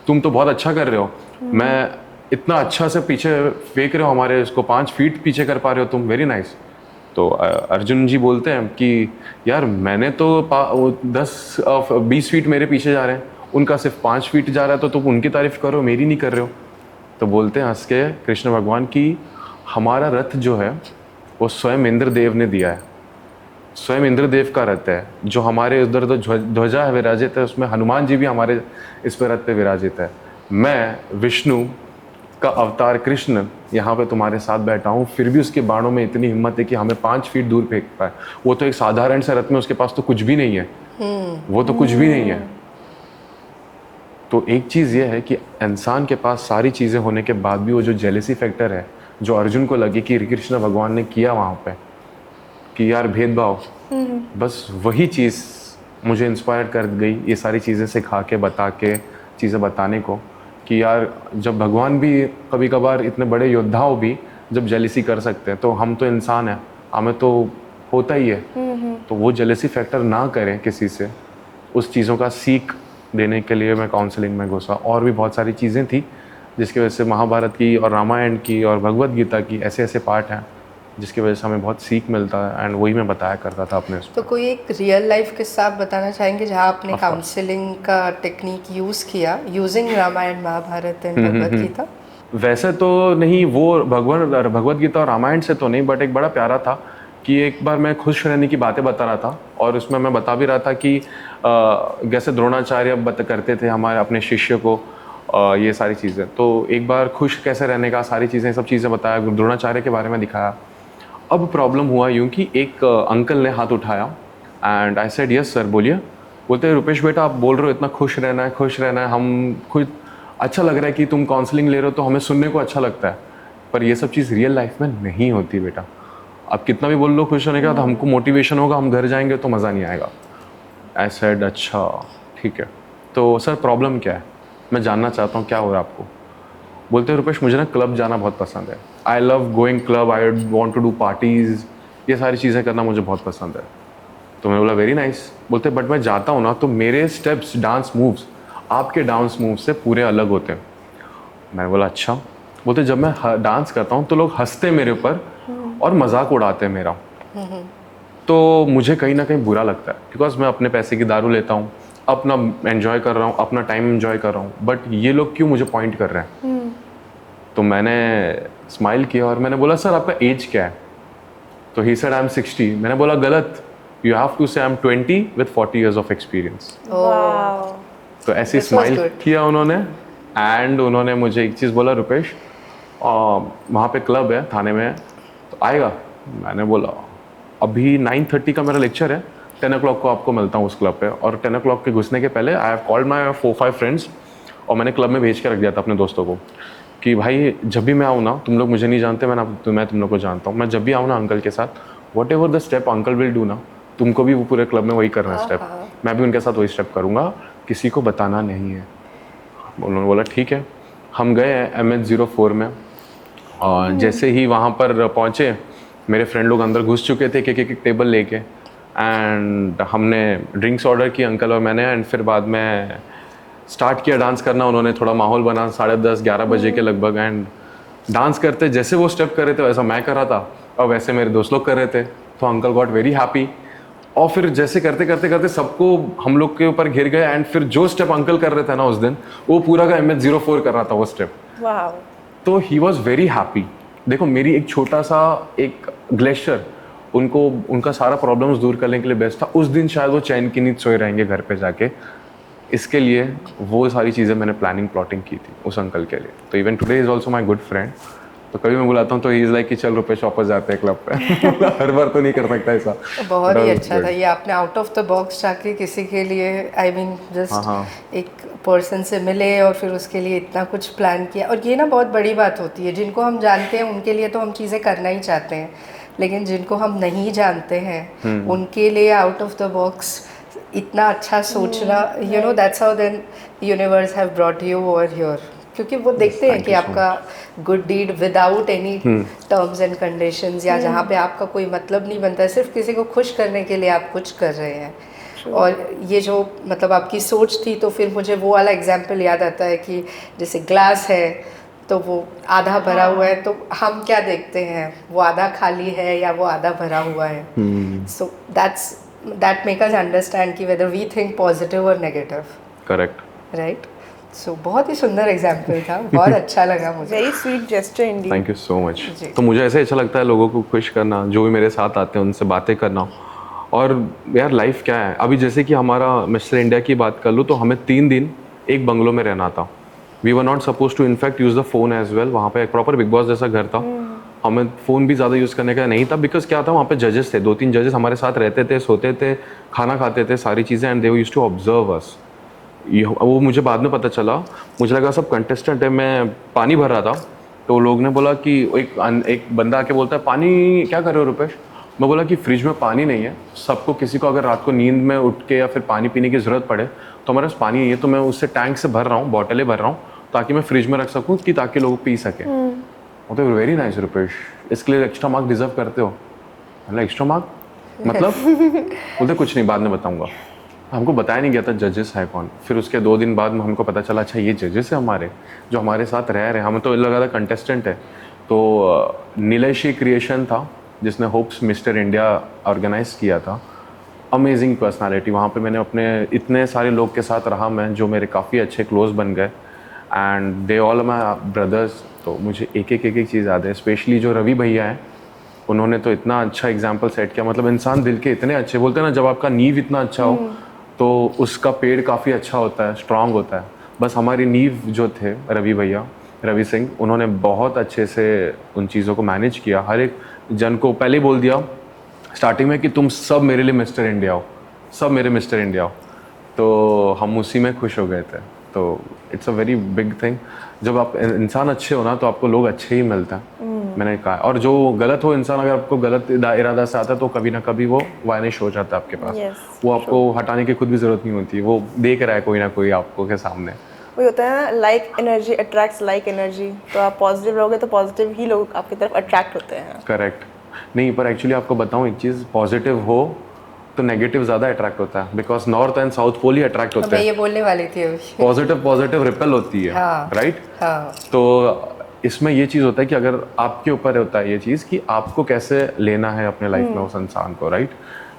C: तुम तो बहुत अच्छा कर रहे हो। मैं इतना अच्छा से पीछे फेंक रहे हो, हमारे इसको 5 फीट पीछे कर पा रहे हो तुम, वेरी नाइस। तो अर्जुन जी बोलते हैं कि यार मैंने तो 20 फीट मेरे पीछे जा रहे हैं, उनका सिर्फ 5 फीट जा रहा है, तो तुम उनकी तारीफ करो, मेरी नहीं कर रहे हो। तो बोलते हैं हंस के कृष्ण भगवान की हमारा रथ जो है वो स्वयं इंद्रदेव ने दिया है, स्वयं इंद्रदेव का रथ है, जो हमारे उधर ध्वजा है विराजित है, उसमें हनुमान जी भी हमारे इस पर रथ पे विराजित है। मैं विष्णु का अवतार कृष्ण यहाँ पे तुम्हारे साथ बैठा हूँ, फिर भी उसके बाणों में इतनी हिम्मत है कि हमें 5 फीट दूर फेंक पाए। वो तो एक साधारण से रथ में, उसके पास तो कुछ भी नहीं है, वो तो कुछ भी नहीं है। तो एक चीज़ ये है कि इंसान के पास सारी चीज़ें होने के बाद भी वो जो जेलेसी फैक्टर है, जो अर्जुन को लगे कि कृष्ण भगवान ने किया वहाँ पे कि यार भेदभाव, बस वही चीज़ मुझे इंस्पायर कर गई ये सारी चीज़ें सिखा के, बता के, चीज़ें बताने को कि यार जब भगवान भी कभी कभार इतने बड़े योद्धाओं भी जब जेलेसी कर सकते हैं, तो हम तो इंसान हैं, हमें तो होता ही है। तो वो जेलेसी फैक्टर ना करें किसी से, उस चीज़ों का सीख देने के लिए मैं काउंसलिंग में घुसा। और भी बहुत सारी चीज़ें थी जिसकी वजह से महाभारत की और रामायण की और भगवद गीता की ऐसे ऐसे पार्ट हैं जिसकी वजह से हमें बहुत सीख मिलता है, एंड वही मैं बताया करता था अपने
A: तो कोई एक रियल लाइफ किस्सा आप बताना चाहेंगे जहाँ आपने काउंसलिंग का टेक्निक यूज़ किया यूजिंग रामायण महाभारत एंड भगवत गीता?
C: वैसे तो नहीं, वो भगवत गीता और रामायण से तो नहीं, बट एक बड़ा प्यारा था कि एक बार मैं खुश रहने की बातें बता रहा था, और उसमें मैं बता भी रहा था कि जैसे द्रोणाचार्य करते थे हमारे अपने शिष्य को ये सारी चीज़ें, तो एक बार खुश कैसे रहने का सारी चीज़ें सब चीज़ें बताया, द्रोणाचार्य के बारे में दिखाया। अब प्रॉब्लम हुआ यूँ कि एक अंकल ने हाथ उठाया and I said yes sir, बोलिए। बोलते रुपेश बेटा, आप बोल रहे हो इतना खुश रहना है, हम खुद अच्छा लग रहा है कि तुम काउंसलिंग ले रहे हो, तो हमें सुनने को अच्छा लगता है, पर ये सब चीज़ रियल लाइफ में नहीं होती बेटा। आप कितना भी बोल लो खुश होने का, तो हमको मोटिवेशन होगा, हम घर जाएंगे तो मज़ा नहीं आएगा। आई सेड अच्छा ठीक है, तो सर प्रॉब्लम क्या है, मैं जानना चाहता हूँ क्या हो रहा है आपको। बोलते हैं रुपेश, मुझे ना क्लब जाना बहुत पसंद है, I love going club, I want to do parties, ये सारी चीज़ें करना मुझे बहुत पसंद है। तो मैं बोला वेरी नाइस। बोलते बट मैं जाता हूँ ना तो मेरे स्टेप्स, डांस मूव्स आपके डांस मूव से पूरे अलग होते हैं। मैंने बोला अच्छा। बोलते जब मैं डांस करता हूँ तो लोग हंसते मेरे ऊपर और मजाक उड़ाते हैं मेरा, तो मुझे कहीं ना कहीं बुरा लगता है, बिकॉज मैं अपने पैसे की दारू लेता हूँ, अपना एंजॉय कर रहा हूँ, अपना टाइम एंजॉय कर रहा हूँ, बट ये लोग क्यों मुझे पॉइंट कर रहे हैं। तो मैंने स्माइल किया और मैंने बोला सर आपका एज क्या है। तो ही सेड आई एम 60। मैंने बोला गलत, यू हैव टू से I am 20 with 40 years of experience. तो ऐसे स्माइल किया उन्होंने, एंड उन्होंने मुझे एक चीज़ बोला, रुपेश वहाँ पे क्लब है थाने में, तो आएगा। मैंने बोला अभी 9:30 का मेरा लेक्चर है, 10 o'clock को आपको मिलता हूँ उस क्लब पे। और 10 o'clock के घुसने के पहले I have called my 4-5 friends, और मैंने क्लब में भेज के रख दिया था अपने दोस्तों को कि भाई जब भी मैं आऊँ ना, तुम लोग मुझे नहीं जानते, मैं तुम लोग को जानता हूँ, मैं जब भी आऊँ ना अंकल के साथ, what ever the step uncle will do ना, तुमको भी वो पूरे क्लब में वही करना है स्टेप, मैं भी उनके साथ वही स्टेप करूँगा, किसी को बताना नहीं है। उन्होंने बोला ठीक है। हम गए MH04 में, और जैसे ही वहाँ पर पहुँचे, मेरे फ्रेंड लोग अंदर घुस चुके थे एक टेबल लेके, एंड हमने ड्रिंक्स ऑर्डर की अंकल और मैंने, एंड फिर बाद में स्टार्ट किया डांस करना। उन्होंने थोड़ा माहौल बना 10:30-11 बजे के लगभग, एंड डांस करते जैसे वो स्टेप कर रहे थे वैसा मैं कर रहा था, और वैसे मेरे दोस्त लोग कर रहे थे। तो अंकल गॉट वेरी हैप्पी, और फिर जैसे करते करते करते सबको हम लोग के ऊपर घिर गए, एंड फिर जो स्टेप अंकल कर रहे थे ना उस दिन, वो पूरा का MH04 कर रहा था वो स्टेप। तो ही वॉज वेरी हैप्पी। देखो मेरी एक छोटा सा एक ग्लेशियर उनको उनका सारा प्रॉब्लम्स दूर करने के लिए बेस्ट था। उस दिन शायद वो चैन की नींद सोए रहेंगे घर पे जाके, इसके लिए वो सारी चीज़ें मैंने प्लाटिंग की थी उस अंकल के लिए। तो even today is also my good friend. तो कभी मैं बुलाता हूँ तो ही इज़ लाइक कि चल रुपेश वापस जाते हैं क्लब पे। हर बार तो नहीं कर सकता ऐसा।
A: बहुत ही अच्छा था ये, आपने आउट ऑफ द बॉक्स जाके किसी के लिए आई मीन जस्ट एक पर्सन से मिले और फिर उसके लिए इतना कुछ प्लान किया। और ये ना बहुत बड़ी बात होती है, जिनको हम जानते हैं उनके लिए तो हम चीज़ें करना ही चाहते हैं, लेकिन जिनको हम नहीं जानते हैं उनके लिए आउट ऑफ द बॉक्स इतना अच्छा सोचना, you know that's how then universe have brought you over here, क्योंकि वो देखते हैं कि आपका good deed without any terms and conditions, या जहाँ पे आपका कोई मतलब नहीं बनता है, सिर्फ किसी को खुश करने के लिए आप कुछ कर रहे हैं। और ये जो मतलब आपकी सोच थी, तो फिर मुझे वो वाला एग्जाम्पल याद आता है कि जैसे ग्लास है तो वो आधा भरा हुआ है, तो हम क्या देखते हैं, वो आधा खाली है या वो आधा भरा हुआ है। सो that make us understand कि whether we think positive or negative.
C: Correct.
A: Right? So बहुत ही सुंदर एग्जाम्पल था, बहुत अच्छा लगा मुझे।
B: Very sweet gesture indeed.
C: Thank you so much. तो मुझे ऐसे अच्छा लगता है लोगों को खुश करना, जो भी मेरे साथ आते हैं उनसे बातें करना। और यार लाइफ क्या है, अभी जैसे कि हमारा मिस्टर इंडिया की बात कर लूँ तो हमें 3 दिन एक बंगलो में रहना था। We were not suppose to in fact use the phone as well. वहाँ पे एक प्रॉपर बिग बॉस जैसा घर था, हमें फ़ोन भी ज़्यादा यूज़ करने का नहीं था, बिकॉज क्या था वहाँ पे जजेस थे, 2-3 जजेस हमारे साथ रहते थे, सोते थे, खाना खाते थे, सारी चीज़ें, and they used to observe us. वो मुझे बाद में पता चला, मुझे लगा सब कंटेस्टेंट है। मैं पानी भर रहा था तो लोग ने बोला कि एक बंदा आके बोलता है पानी क्या कर रहे हो रुपेश। मैं बोला कि फ्रिज में पानी नहीं है, सबको किसी को अगर रात को नींद में उठ के या फिर पानी पीने की ज़रूरत पड़े तो हमारे पास पानी नहीं है, तो मैं उससे टैंक से भर रहा हूँ, बॉटलें भर रहा हूँ, ताकि मैं फ्रिज में रख सकूँ कि ताकि लोग पी सकें। तो वेरी नाइस रुपेश, इसके लिए एक्स्ट्रा मार्क डिजर्व करते हो। मतलब एक्स्ट्रा मार्क मतलब बोलते कुछ नहीं, बाद में बताऊंगा। हमको बताया नहीं गया था जजेस है कौन। फिर उसके 2 दिन बाद में हमको पता चला अच्छा ये जजेस है हमारे, जो हमारे साथ रह रहे हैं। हमें तो लगा था कंटेस्टेंट है। तो नीलेशी क्रिएशन था, जिसने होप्स मिस्टर इंडिया ऑर्गेनाइज किया था। Amazing personality. वहाँ पे मैंने अपने इतने सारे लोग के साथ रहा मैं, जो मेरे काफ़ी अच्छे क्लोज बन गए, and they all my brothers. तो मुझे एक एक चीज़ याद है, स्पेशली जो रवि भैया हैं, उन्होंने तो इतना अच्छा एग्जाम्पल सेट किया। मतलब इंसान दिल के इतने अच्छे, बोलते हैं ना जब आपका नींव इतना अच्छा हो तो उसका पेड़ काफ़ी अच्छा होता है, स्ट्रांग होता है। बस हमारी नींव जो थे रवि भैया, रवि सिंह, उन्होंने बहुत अच्छे से उन चीज़ों को मैनेज किया। हर एक जन को पहले ही बोल दिया स्टार्टिंग में कि तुम सब मेरे लिए मिस्टर इंडिया हो, सब मेरे मिस्टर इंडिया हो। तो हम उसी में खुश हो गए थे। तो it's a very big thing. जब आप इंसान अच्छे हो ना तो आपको लोग अच्छे ही मिलते हैं। मैंने कहा, और जो गलत हो इंसान, अगर आपको गलत इरादा से आता है तो कभी ना कभी वो वायनिश हो जाता है आपके पास।
B: Yes,
C: वो आपको हटाने की खुद भी ज़रूरत नहीं होती, वो देख रहा है कोई ना कोई आपको के सामने।
B: वही होता है ना, like energy attracts like energy. तो आप पॉजिटिव रहोगे तो पॉजिटिव ही लोग आपकी तरफ अट्रैक्ट होते हैं।
C: करेक्ट। नहीं, पर एक्चुअली आपको बताऊँ एक चीज़, पॉजिटिव हो तो नेगेटिव ज़्यादा अट्रैक्ट होता है, because north and south pole ही अट्रैक्ट होते
A: मैं
C: हैं।
A: ये बोलने वाली थी अभी।
C: पॉजिटिव रिपेल होती है,
A: हाँ,
C: राइट?
A: हाँ।
C: तो इसमें ये चीज़ होता है कि अगर आपके ऊपर होता है ये चीज़ कि आपको कैसे लेना है अपने लाइफ में उस इंसान को, right?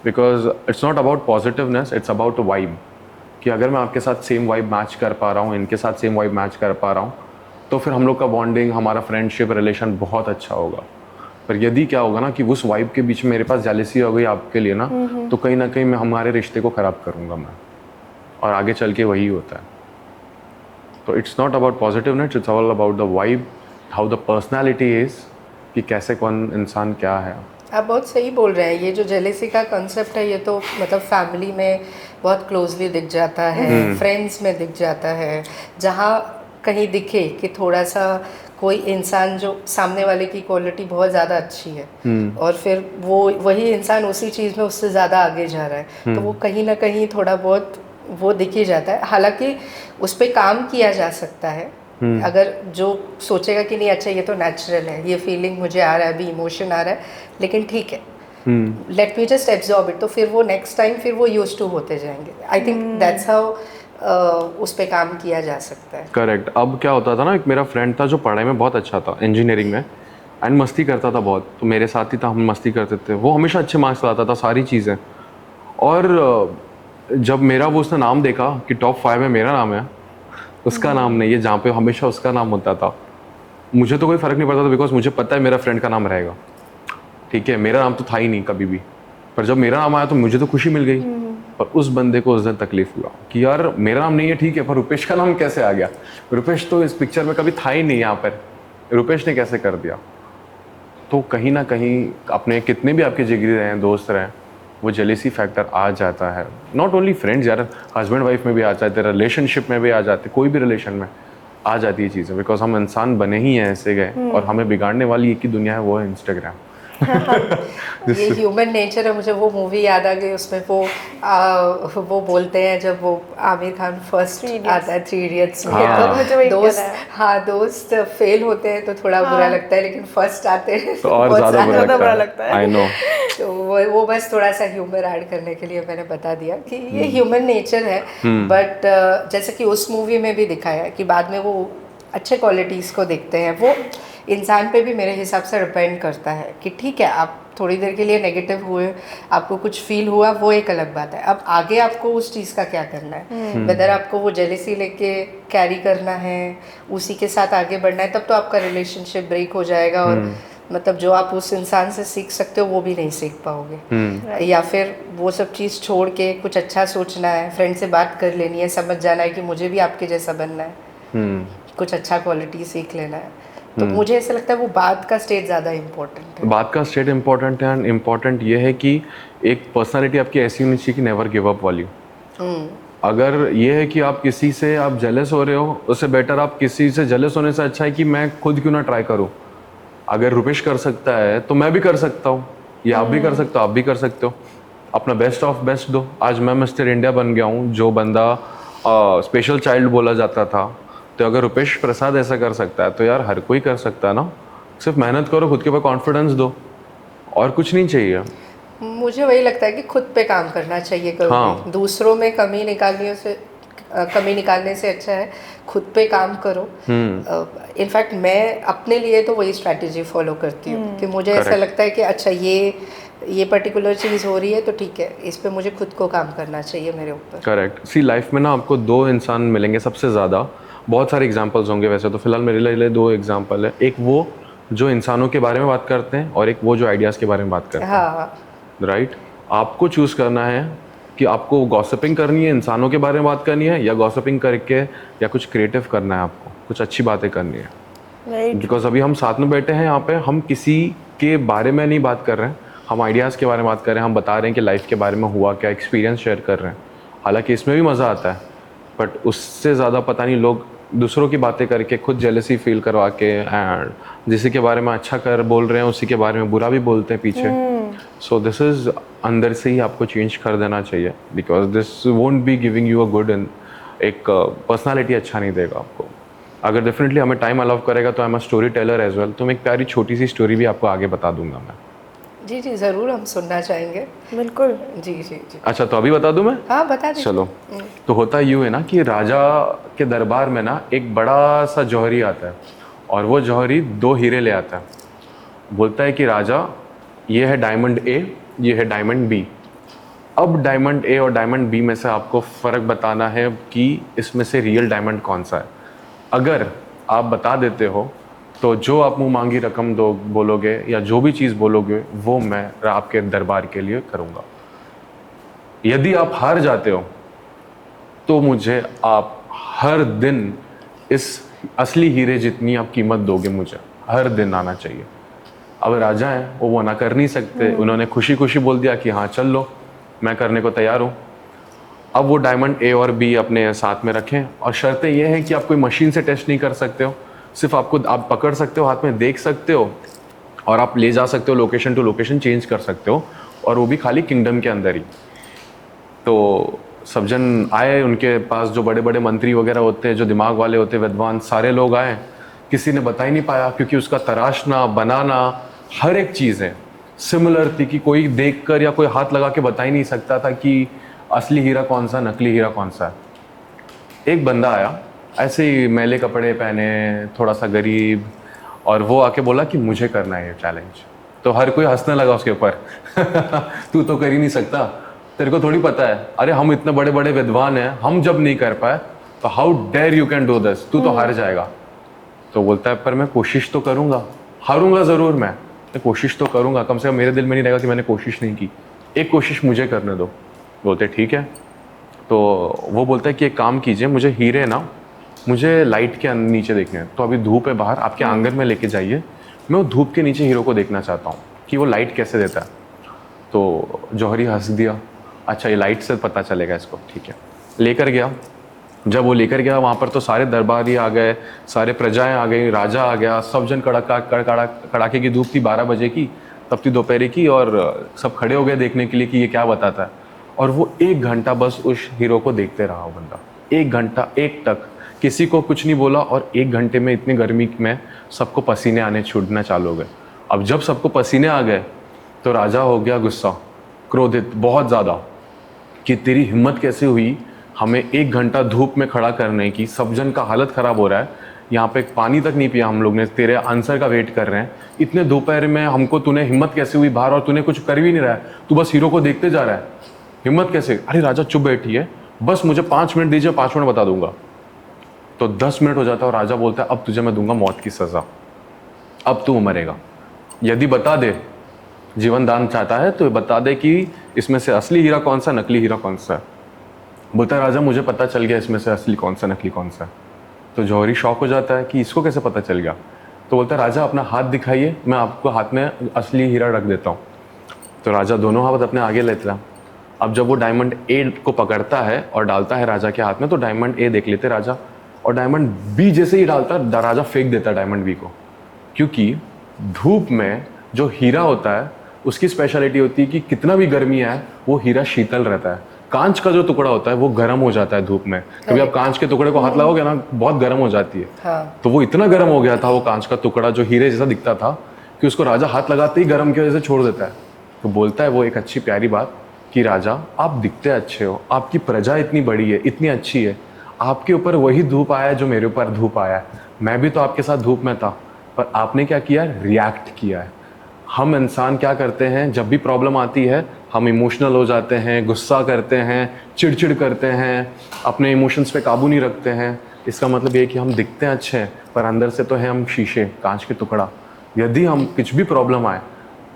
C: Because it's not about positiveness, it's about vibe. कि अगर मैं आपके साथ सेम वाइब मैच कर पा रहा हूँ, इनके साथ सेम वाइब मैच कर पा रहा हूँ, तो फिर हम लोग का बॉन्डिंग, हमारा फ्रेंडशिप रिलेशन बहुत अच्छा होगा। पर यदि क्या होगा ना कि उस वाइब के बीच में मेरे पास जेलसी हो गई आपके लिए ना, तो कहीं ना कहीं मैं हमारे रिश्ते को ख़राब करूँगा मैं, और आगे चल के वही होता है। तो it's not about positiveness, it's all about the vibe, how the personality is, कि कैसे कौन इंसान क्या है।
A: आप बहुत सही बोल रहे हैं। ये जो जेलेसी का कॉन्सेप्ट है, ये तो मतलब फैमिली में बहुत क्लोजली दिख जाता है, फ्रेंड्स में दिख जाता है। जहाँ कहीं दिखे कि थोड़ा सा कोई इंसान जो सामने वाले की क्वालिटी बहुत ज़्यादा अच्छी है, और फिर वो वही इंसान उसी चीज़ में उससे ज़्यादा आगे जा रहा है, तो वो कहीं ना कहीं थोड़ा बहुत वो दिख ही जाता है। हालांकि उस पर काम किया जा सकता है। अगर जो सोचेगा कि नहीं अच्छा ये तो नेचुरल है, ये फीलिंग मुझे आ रहा है, अभी इमोशन आ रहा है, लेकिन ठीक है, let me just absorb it, तो फिर वो नेक्स्ट टाइम फिर वो यूज्ड टू होते जाएंगे। आई थिंक दैट्स हाउ उस पे काम किया जा सकता है।
C: करेक्ट। अब क्या होता था ना, एक मेरा फ्रेंड था जो पढ़ाई में बहुत अच्छा था, इंजीनियरिंग में, एंड मस्ती करता था बहुत। तो मेरे साथ ही था, हम मस्ती करते थे। वो हमेशा अच्छे मार्क्स लाता था सारी चीज़ें। और जब मेरा वो उसने नाम देखा कि टॉप 5 में मेरा नाम है, उसका नाम नहीं है, जहाँ पे हमेशा उसका नाम होता था, मुझे तो कोई फ़र्क नहीं पड़ता था, बिकॉज मुझे पता है मेरा फ्रेंड का नाम रहेगा। ठीक है, मेरा नाम तो था ही नहीं कभी भी, पर जब मेरा नाम आया तो मुझे तो खुशी मिल गई। पर उस बंदे को उस दिन तकलीफ हुआ कि यार मेरा नाम नहीं है, ठीक है, पर रुपेश का नाम कैसे आ गया? रुपेश तो इस पिक्चर में कभी था ही नहीं, यहाँ पर रुपेश ने कैसे कर दिया? तो कहीं ना कहीं अपने कितने भी आपके जिगरी रहें, दोस्त रहें, वो जेलेसी फैक्टर आ जाता है। नॉट ओनली फ्रेंड्स यार, हस्बैंड वाइफ में भी आ जाते हैं, रिलेशनशिप में भी आ जाते, कोई भी रिलेशन में आ जाती है चीज़ें, बिकॉज हम इंसान बने ही हैं ऐसे गए, और हमें बिगाड़ने वाली एक ही दुनिया है, वो है इंस्टाग्राम।
A: ये ह्यूमन नेचर है। मुझे वो मूवी याद आ गई, उसमें वो बोलते हैं जब वो आमिर खान फर्स्ट आता है 3 इडियट्स में,
C: हाँ।
A: तो
B: मुझे वही
A: दोस्त,
B: याद है।
A: हाँ, दोस्त फेल होते हैं तो थोड़ा बुरा लगता है, लेकिन फर्स्ट आते हैं
C: तो और
A: बहुत
C: ज़्यादा बुरा
B: लगता है।
C: I know.
A: तो वो बस थोड़ा सा ह्यूमर ऐड करने के लिए मैंने बता दिया कि ये ह्यूमन नेचर है। बट जैसे कि उस मूवी में भी दिखाया है कि बाद में वो अच्छे क्वालिटीज़ को देखते हैं। वो इंसान पे भी मेरे हिसाब से डिपेंड करता है कि ठीक है, आप थोड़ी देर के लिए नेगेटिव हुए, आपको कुछ फील हुआ, वो एक अलग बात है। अब आगे आपको उस चीज़ का क्या करना है, वेदर आपको वो जेलेसी लेके कैरी करना है, उसी के साथ आगे बढ़ना है, तब तो आपका रिलेशनशिप ब्रेक हो जाएगा, और मतलब जो आप उस इंसान से सीख सकते हो वो भी नहीं सीख पाओगे। या फिर वो सब चीज़ छोड़ के कुछ अच्छा सोचना है, फ्रेंड से बात कर लेनी है, समझ जाना है कि मुझे भी आपके जैसा बनना है, कुछ अच्छा क्वालिटी सीख लेना है। तो मुझे ऐसा लगता है वो बात का स्टेज ज़्यादा इम्पोर्टेंट है।
C: बात का स्टेट इम्पोर्टेंट है, एंड इम्पोर्टेंट ये है कि एक पर्सनालिटी आपकी ऐसी होनी चाहिए कि नेवर गिव अप वाली। अगर ये है कि आप किसी से आप जेलस हो रहे हो, उससे बेटर आप किसी से जेलस होने से अच्छा है कि मैं खुद क्यों ना ट्राई करूँ। अगर रुपेश कर सकता है तो मैं भी कर सकता हूँ, या आप भी कर सकते हो, आप भी कर सकते हो। अपना बेस्ट ऑफ बेस्ट दो। आज मैं मिस्टर इंडिया बन गया हूँ, जो बंदा स्पेशल चाइल्ड बोला जाता था, तो अगर रुपेश प्रसाद ऐसा कर सकता है तो यार हर कोई कर सकता है ना। सिर्फ मेहनत करो, खुद के ऊपर कॉन्फिडेंस दो, और कुछ नहीं चाहिए।
A: मुझे वही लगता है कि खुद पे काम करना चाहिए कभी।
C: हाँ।
A: दूसरों में कमी निकालने से कमी निकालने से अच्छा है खुद पे काम करो। इनफैक्ट मैं अपने लिए तो वही स्ट्रैटेजी फॉलो करती हूँ कि मुझे ऐसा लगता है कि अच्छा ये पर्टिकुलर चीज़ हो रही है तो ठीक है, इस पे मुझे खुद को काम करना चाहिए मेरे ऊपर।
C: करेक्ट। सी लाइफ में ना आपको दो इंसान मिलेंगे सबसे ज़्यादा, बहुत सारे एग्जांपल्स होंगे वैसे तो, फिलहाल मेरे लिए दो एग्जांपल है। एक वो जो इंसानों के बारे में बात करते हैं और एक वो जो आइडियाज़ के बारे में बात करते हैं।
A: हाँ,
C: राइट। आपको चूज़ करना है कि आपको गॉसिपिंग करनी है, इंसानों के बारे में बात करनी है, या गॉसिपिंग करके या कुछ क्रिएटिव करना है, आपको कुछ अच्छी बातें करनी है।
B: राइट।
C: बिकॉज अभी हम साथ में बैठे हैं यहाँ पे, हम किसी के बारे में नहीं बात कर रहे हैं, हम आइडियाज़ के बारे में बात कर रहे हैं, हम बता रहे हैं कि लाइफ के बारे में हुआ क्या, एक्सपीरियंस शेयर कर रहे हैं। हालांकि इसमें भी मज़ा आता है, बट उससे ज़्यादा पता नहीं लोग दूसरों की बातें करके खुद जेलसी फील करवा के, एंड जिसी के बारे में अच्छा कर बोल रहे हैं उसी के बारे में बुरा भी बोलते हैं पीछे। सो दिस इज़ अंदर से ही आपको चेंज कर देना चाहिए, because this won't be giving you a good and एक पर्सनालिटी अच्छा नहीं देगा आपको। अगर डेफिनेटली हमें टाइम अलाउ करेगा तो I am a storyteller as well, तो मैं एक प्यारी छोटी सी स्टोरी भी आपको आगे बता दूंगा मैं।
A: जी जी ज़रूर, हम सुनना चाहेंगे।
B: बिल्कुल।
A: जी जी जी।
C: अच्छा, तो अभी बता दूं मैं?
A: हाँ बता दीजिए।
C: चलो, तो होता यूँ है ना कि राजा के दरबार में ना एक बड़ा सा जौहरी आता है, और वो जौहरी दो हीरे ले आता है। बोलता है कि राजा, ये है डायमंड ए, ये है डायमंड बी। अब डायमंड ए और डायमंड बी में से आपको फ़र्क बताना है कि इसमें से रियल डायमंड कौन सा है। अगर आप बता देते हो तो जो आप मुँह मांगी रकम दो बोलोगे या जो भी चीज़ बोलोगे वो मैं आपके दरबार के लिए करूँगा। यदि आप हार जाते हो तो मुझे आप हर दिन इस असली हीरे जितनी आप कीमत दोगे मुझे हर दिन आना चाहिए। अब राजा हैं वो ना कर नहीं सकते, उन्होंने खुशी खुशी बोल दिया कि हाँ चल लो, मैं करने को तैयार हूँ। अब वो डायमंड ए और बी अपने साथ में रखें, और शर्तें ये हैं कि आप कोई मशीन से टेस्ट नहीं कर सकते हो, सिर्फ आप पकड़ सकते हो, हाथ में देख सकते हो, और आप ले जा सकते हो, लोकेशन टू लोकेशन चेंज कर सकते हो, और वो भी खाली किंगडम के अंदर ही। तो सब जन आए, उनके पास जो बड़े बड़े मंत्री वगैरह होते हैं, जो दिमाग वाले होते हैं, विद्वान, सारे लोग आए। किसी ने बता ही नहीं पाया, क्योंकि उसका तराशना, बनाना, हर एक चीज़ है सिमिलर थी कि कोई देखकर या कोई हाथ लगा के बता ही नहीं सकता था कि असली हीरा कौन सा, नकली हीरा कौन सा है। एक बंदा आया ऐसे ही मैले कपड़े पहने, थोड़ा सा गरीब, और वो आके बोला कि मुझे करना है ये चैलेंज। तो हर कोई हंसने लगा उसके ऊपर तू तो कर ही नहीं सकता, तेरे को थोड़ी पता है, अरे हम इतने बड़े बड़े विद्वान हैं, हम जब नहीं कर पाए तो how dare you can do this, तू तो हार जाएगा। तो बोलता है पर मैं कोशिश तो करूँगा, हारूंगा ज़रूर, मैं कोशिश तो करूँगा, कम से कम मेरे दिल में नहीं रहेगा कि मैंने कोशिश नहीं की, एक कोशिश मुझे करने दो। बोलते ठीक है। तो वो बोलता है कि एक काम कीजिए, मुझे हीरे ना मुझे लाइट के नीचे देखने हैं, तो अभी धूप है बाहर, आपके आंगन में लेके जाइए, मैं वो धूप के नीचे हीरो को देखना चाहता हूँ कि वो लाइट कैसे देता है। तो जौहरी हंस दिया, अच्छा ये लाइट से पता चलेगा इसको, ठीक है। लेकर गया, जब वो लेकर गया वहाँ पर तो सारे दरबारी आ गए, सारे प्रजाएं आ गई, राजा आ गया, सब जन कड़ाके की धूप थी, 12 बजे की, तब थी दोपहर की, और सब खड़े हो गए देखने के लिए कि ये क्या बताता है। और वो 1 घंटा बस उस हीरो को देखते रहा वो बंदा, 1 घंटा, एक टक, किसी को कुछ नहीं बोला, और 1 घंटे में इतनी गर्मी में सबको पसीने आने छूटना चालू हो गए। अब जब सबको पसीने आ गए तो राजा हो गया गुस्सा, क्रोधित बहुत ज़्यादा, कि तेरी हिम्मत कैसे हुई हमें 1 घंटा धूप में खड़ा करने की, सब जन का हालत ख़राब हो रहा है, यहाँ पे पानी तक नहीं पिया हम लोग ने, तेरे आंसर का वेट कर रहे हैं, इतने दोपहर में हमको तूने हिम्मत कैसे हुई बाहर, और तूने कुछ कर भी नहीं रहा है, तू बस हीरो को देखते जा रहा है, हिम्मत कैसे। अरे राजा चुप बैठिए, बस मुझे 5 मिनट दीजिए, 5 मिनट बता दूंगा। तो 10 मिनट हो जाता है और राजा बोलता है अब तुझे मैं दूंगा मौत की सज़ा, अब तू मरेगा, यदि बता दे, जीवन दान चाहता है तो बता दे कि इसमें से असली हीरा कौन सा, नकली हीरा कौन सा है। बोलता है राजा मुझे पता चल गया इसमें से असली कौन सा, नकली कौन सा है। तो जौहरी शौक हो जाता है कि इसको कैसे पता चल गया। तो बोलता है राजा अपना हाथ दिखाइए, मैं आपको हाथ में असली हीरा रख देता हूँ। तो राजा दोनों हाथ अपने आगे लेता है। अब जब वो डायमंड ए को पकड़ता है और डालता है राजा के हाथ में, तो डायमंड ए देख लेते राजा, और डायमंड बी जैसे ही डालता राजा फेंक देता है डायमंड बी को, क्योंकि धूप में जो हीरा होता है उसकी स्पेशलिटी होती है कि कितना भी गर्मी आए वो हीरा शीतल रहता है। कांच का जो टुकड़ा होता है वो गर्म हो जाता है धूप में, कभी आप कांच के टुकड़े को हाथ लगाओगे ना बहुत गर्म हो जाती है।
A: हाँ।
C: तो वो इतना गर्म हो गया था वो कांच का टुकड़ा जो हीरे जैसा दिखता था कि उसको राजा हाथ लगाते ही गर्म की वजह से छोड़ देता है। तो बोलता है वो एक अच्छी प्यारी बात कि राजा आप दिखते अच्छे हो, आपकी प्रजा इतनी बड़ी है, इतनी अच्छी है, आपके ऊपर वही धूप आया जो मेरे ऊपर धूप आया है। मैं भी तो आपके साथ धूप में था, पर आपने क्या किया, रिएक्ट किया है। हम इंसान क्या करते हैं, जब भी प्रॉब्लम आती है हम इमोशनल हो जाते हैं, गुस्सा करते हैं, चिड़चिड़ करते हैं, अपने इमोशंस पे काबू नहीं रखते हैं। इसका मतलब ये है कि हम दिखते हैं अच्छे हैं, पर अंदर से तो है हम शीशे, कांच के टुकड़ा। यदि हम कुछ भी प्रॉब्लम आए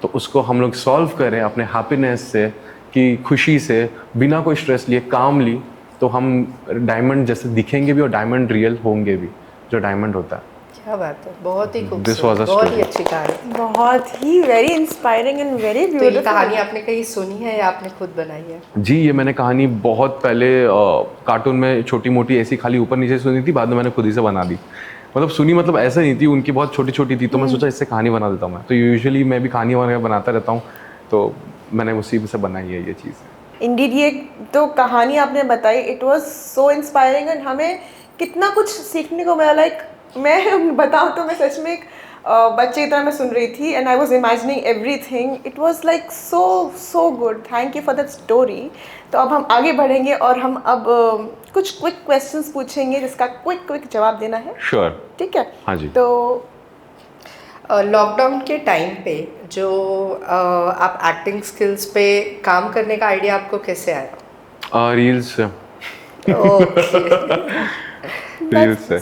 C: तो उसको हम लोग सॉल्व करें अपने हैप्पीनेस से, कि खुशी से, बिना कोई स्ट्रेस लिए, कामली, तो हम डायमंड जैसे दिखेंगे भी और डायमंड रियल होंगे भी, जो डायमंड होता है।
A: क्या बात है, बहुत ही
C: This was
A: खूबसूरत,
C: a
A: बहुत ही
C: story.
A: अच्छी कहानी।
B: बहुत ही वेरी इंस्पायरिंग एंड वेरी
A: तो ये
B: ब्यूटीफुल।
A: कहानी आपने कहीं सुनी है या आपने खुद बनाई है?
C: जी, ये मैंने कहानी बहुत पहले कार्टून में छोटी मोटी ऐसी खाली ऊपर नीचे सुनी थी, बाद में मैंने खुद ही से बना दी। मतलब सुनी, मतलब ऐसा नहीं थी, उनकी बहुत छोटी छोटी थी, तो मैं सोचा इससे कहानी बना देता हूँ मैं। तो यूजुअली मैं भी कहानी वगैरह बनाता रहता हूँ, तो मैंने उसी से बनाई है ये चीज़।
B: इंडीड, ये तो कहानी आपने बताई, it was so inspiring and हमें कितना कुछ सीखने को मिला। लाइक मैं बताऊँ तो मैं सच में एक बच्चे की तरह मैं सुन रही थी and I was imagining everything. It was like so good. Thank you for that story. तो अब हम आगे बढ़ेंगे और हम अब कुछ क्विक क्वेश्चंस पूछेंगे जिसका क्विक जवाब देना है।
C: श्योर।
B: ठीक है?
C: हाँ जी।
B: तो
A: लॉकडाउन के टाइम पे जो आप एक्टिंग स्किल्स पे काम करने का आइडिया आपको कैसे आया?
C: रील्स से।
A: ओके।
C: रील्स से।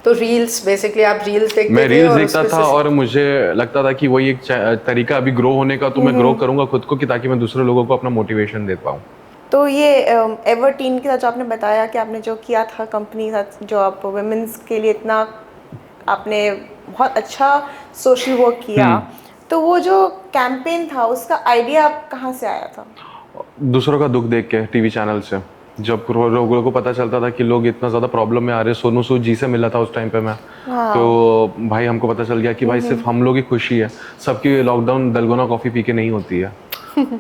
A: तो रील्स, बेसिकली आप रील्स देखते
C: मैं
A: थे
C: रील्स
A: और
C: देखता
A: उसमें
C: था
A: से-
C: और मुझे लगता था कि वही एक तरीका अभी ग्रो होने का, तो मैं ग्रो करूंगा खुद को, कि ताकि मैं दूसरे लोगों को अपना मोटिवेशन दे पाऊँ।
B: तो ये एवर टीन के साथ जो आपने बताया कि आपने जो किया था कंपनी के साथ, जो आप वुमेन्स के लिए इतना आपने बहुत अच्छा सोशल वर्क किया, तो वो जो कैंपेन था उसका आइडिया आप कहाँ से आया था?
C: दूसरों का दुख देख के टीवी चैनल से, जब लोगों को पता चलता था कि लोग इतना ज़्यादा प्रॉब्लम में आ रहे हैं। सोनू सूद जी से मिला था उस टाइम पे मैं, तो भाई हमको पता चल गया कि भाई सिर्फ हम लोग ही खुशी है, सबकी लॉकडाउन दलगोना कॉफ़ी पी के नहीं होती है।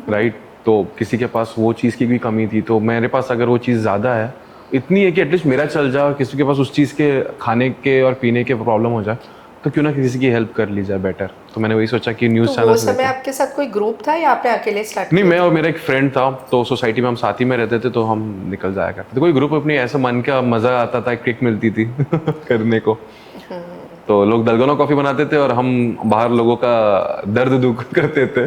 C: राइट? तो किसी के पास वो चीज़ की भी कमी थी, तो मेरे पास अगर वो चीज़ ज़्यादा है, इतनी है कि एटलीस्ट मेरा चल जाए, किसी के पास उस चीज़ के खाने के और पीने के प्रॉब्लम हो जाए, तो क्यों ना किसी की हेल्प कर ली जाए बेटर। तो मैंने वही सोचा कि न्यूज़
A: तो
C: चैनल
A: वो
C: से
A: समय आपके साथ कोई ग्रुप था या आपने अकेले स्टार्ट
C: नहीं, मैं और मेरा एक फ्रेंड था, तो सोसाइटी में हम साथ ही में रहते थे, तो हम निकल जाया करते थे। कोई ग्रुप अपनी ऐसा मन का मजा आता था, किक मिलती थी करने को। तो लोग दलगोना कॉफी बनाते थे और हम बाहर लोगों का दर्द दुख करते थे।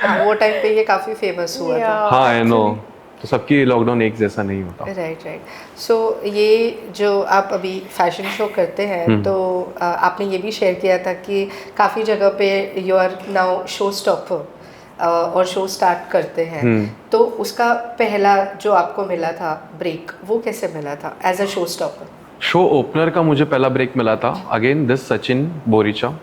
A: हाँ, वो टाइम पे ये काफ़ी फेमस हुआ था।
C: हाँ, आई नो। तो सबकी लॉकडाउन एक जैसा नहीं होता।
A: राइट। सो ये जो आप अभी फैशन शो करते हैं, तो आपने ये भी शेयर किया था कि काफ़ी जगह पे you are now showstopper और शो स्टार्ट करते हैं। तो उसका पहला जो आपको मिला था ब्रेक, वो कैसे मिला था as a showstopper?
C: Show opener का मुझे पहला ब्रेक मिला था अगेन दिस सचिन बोरीचा,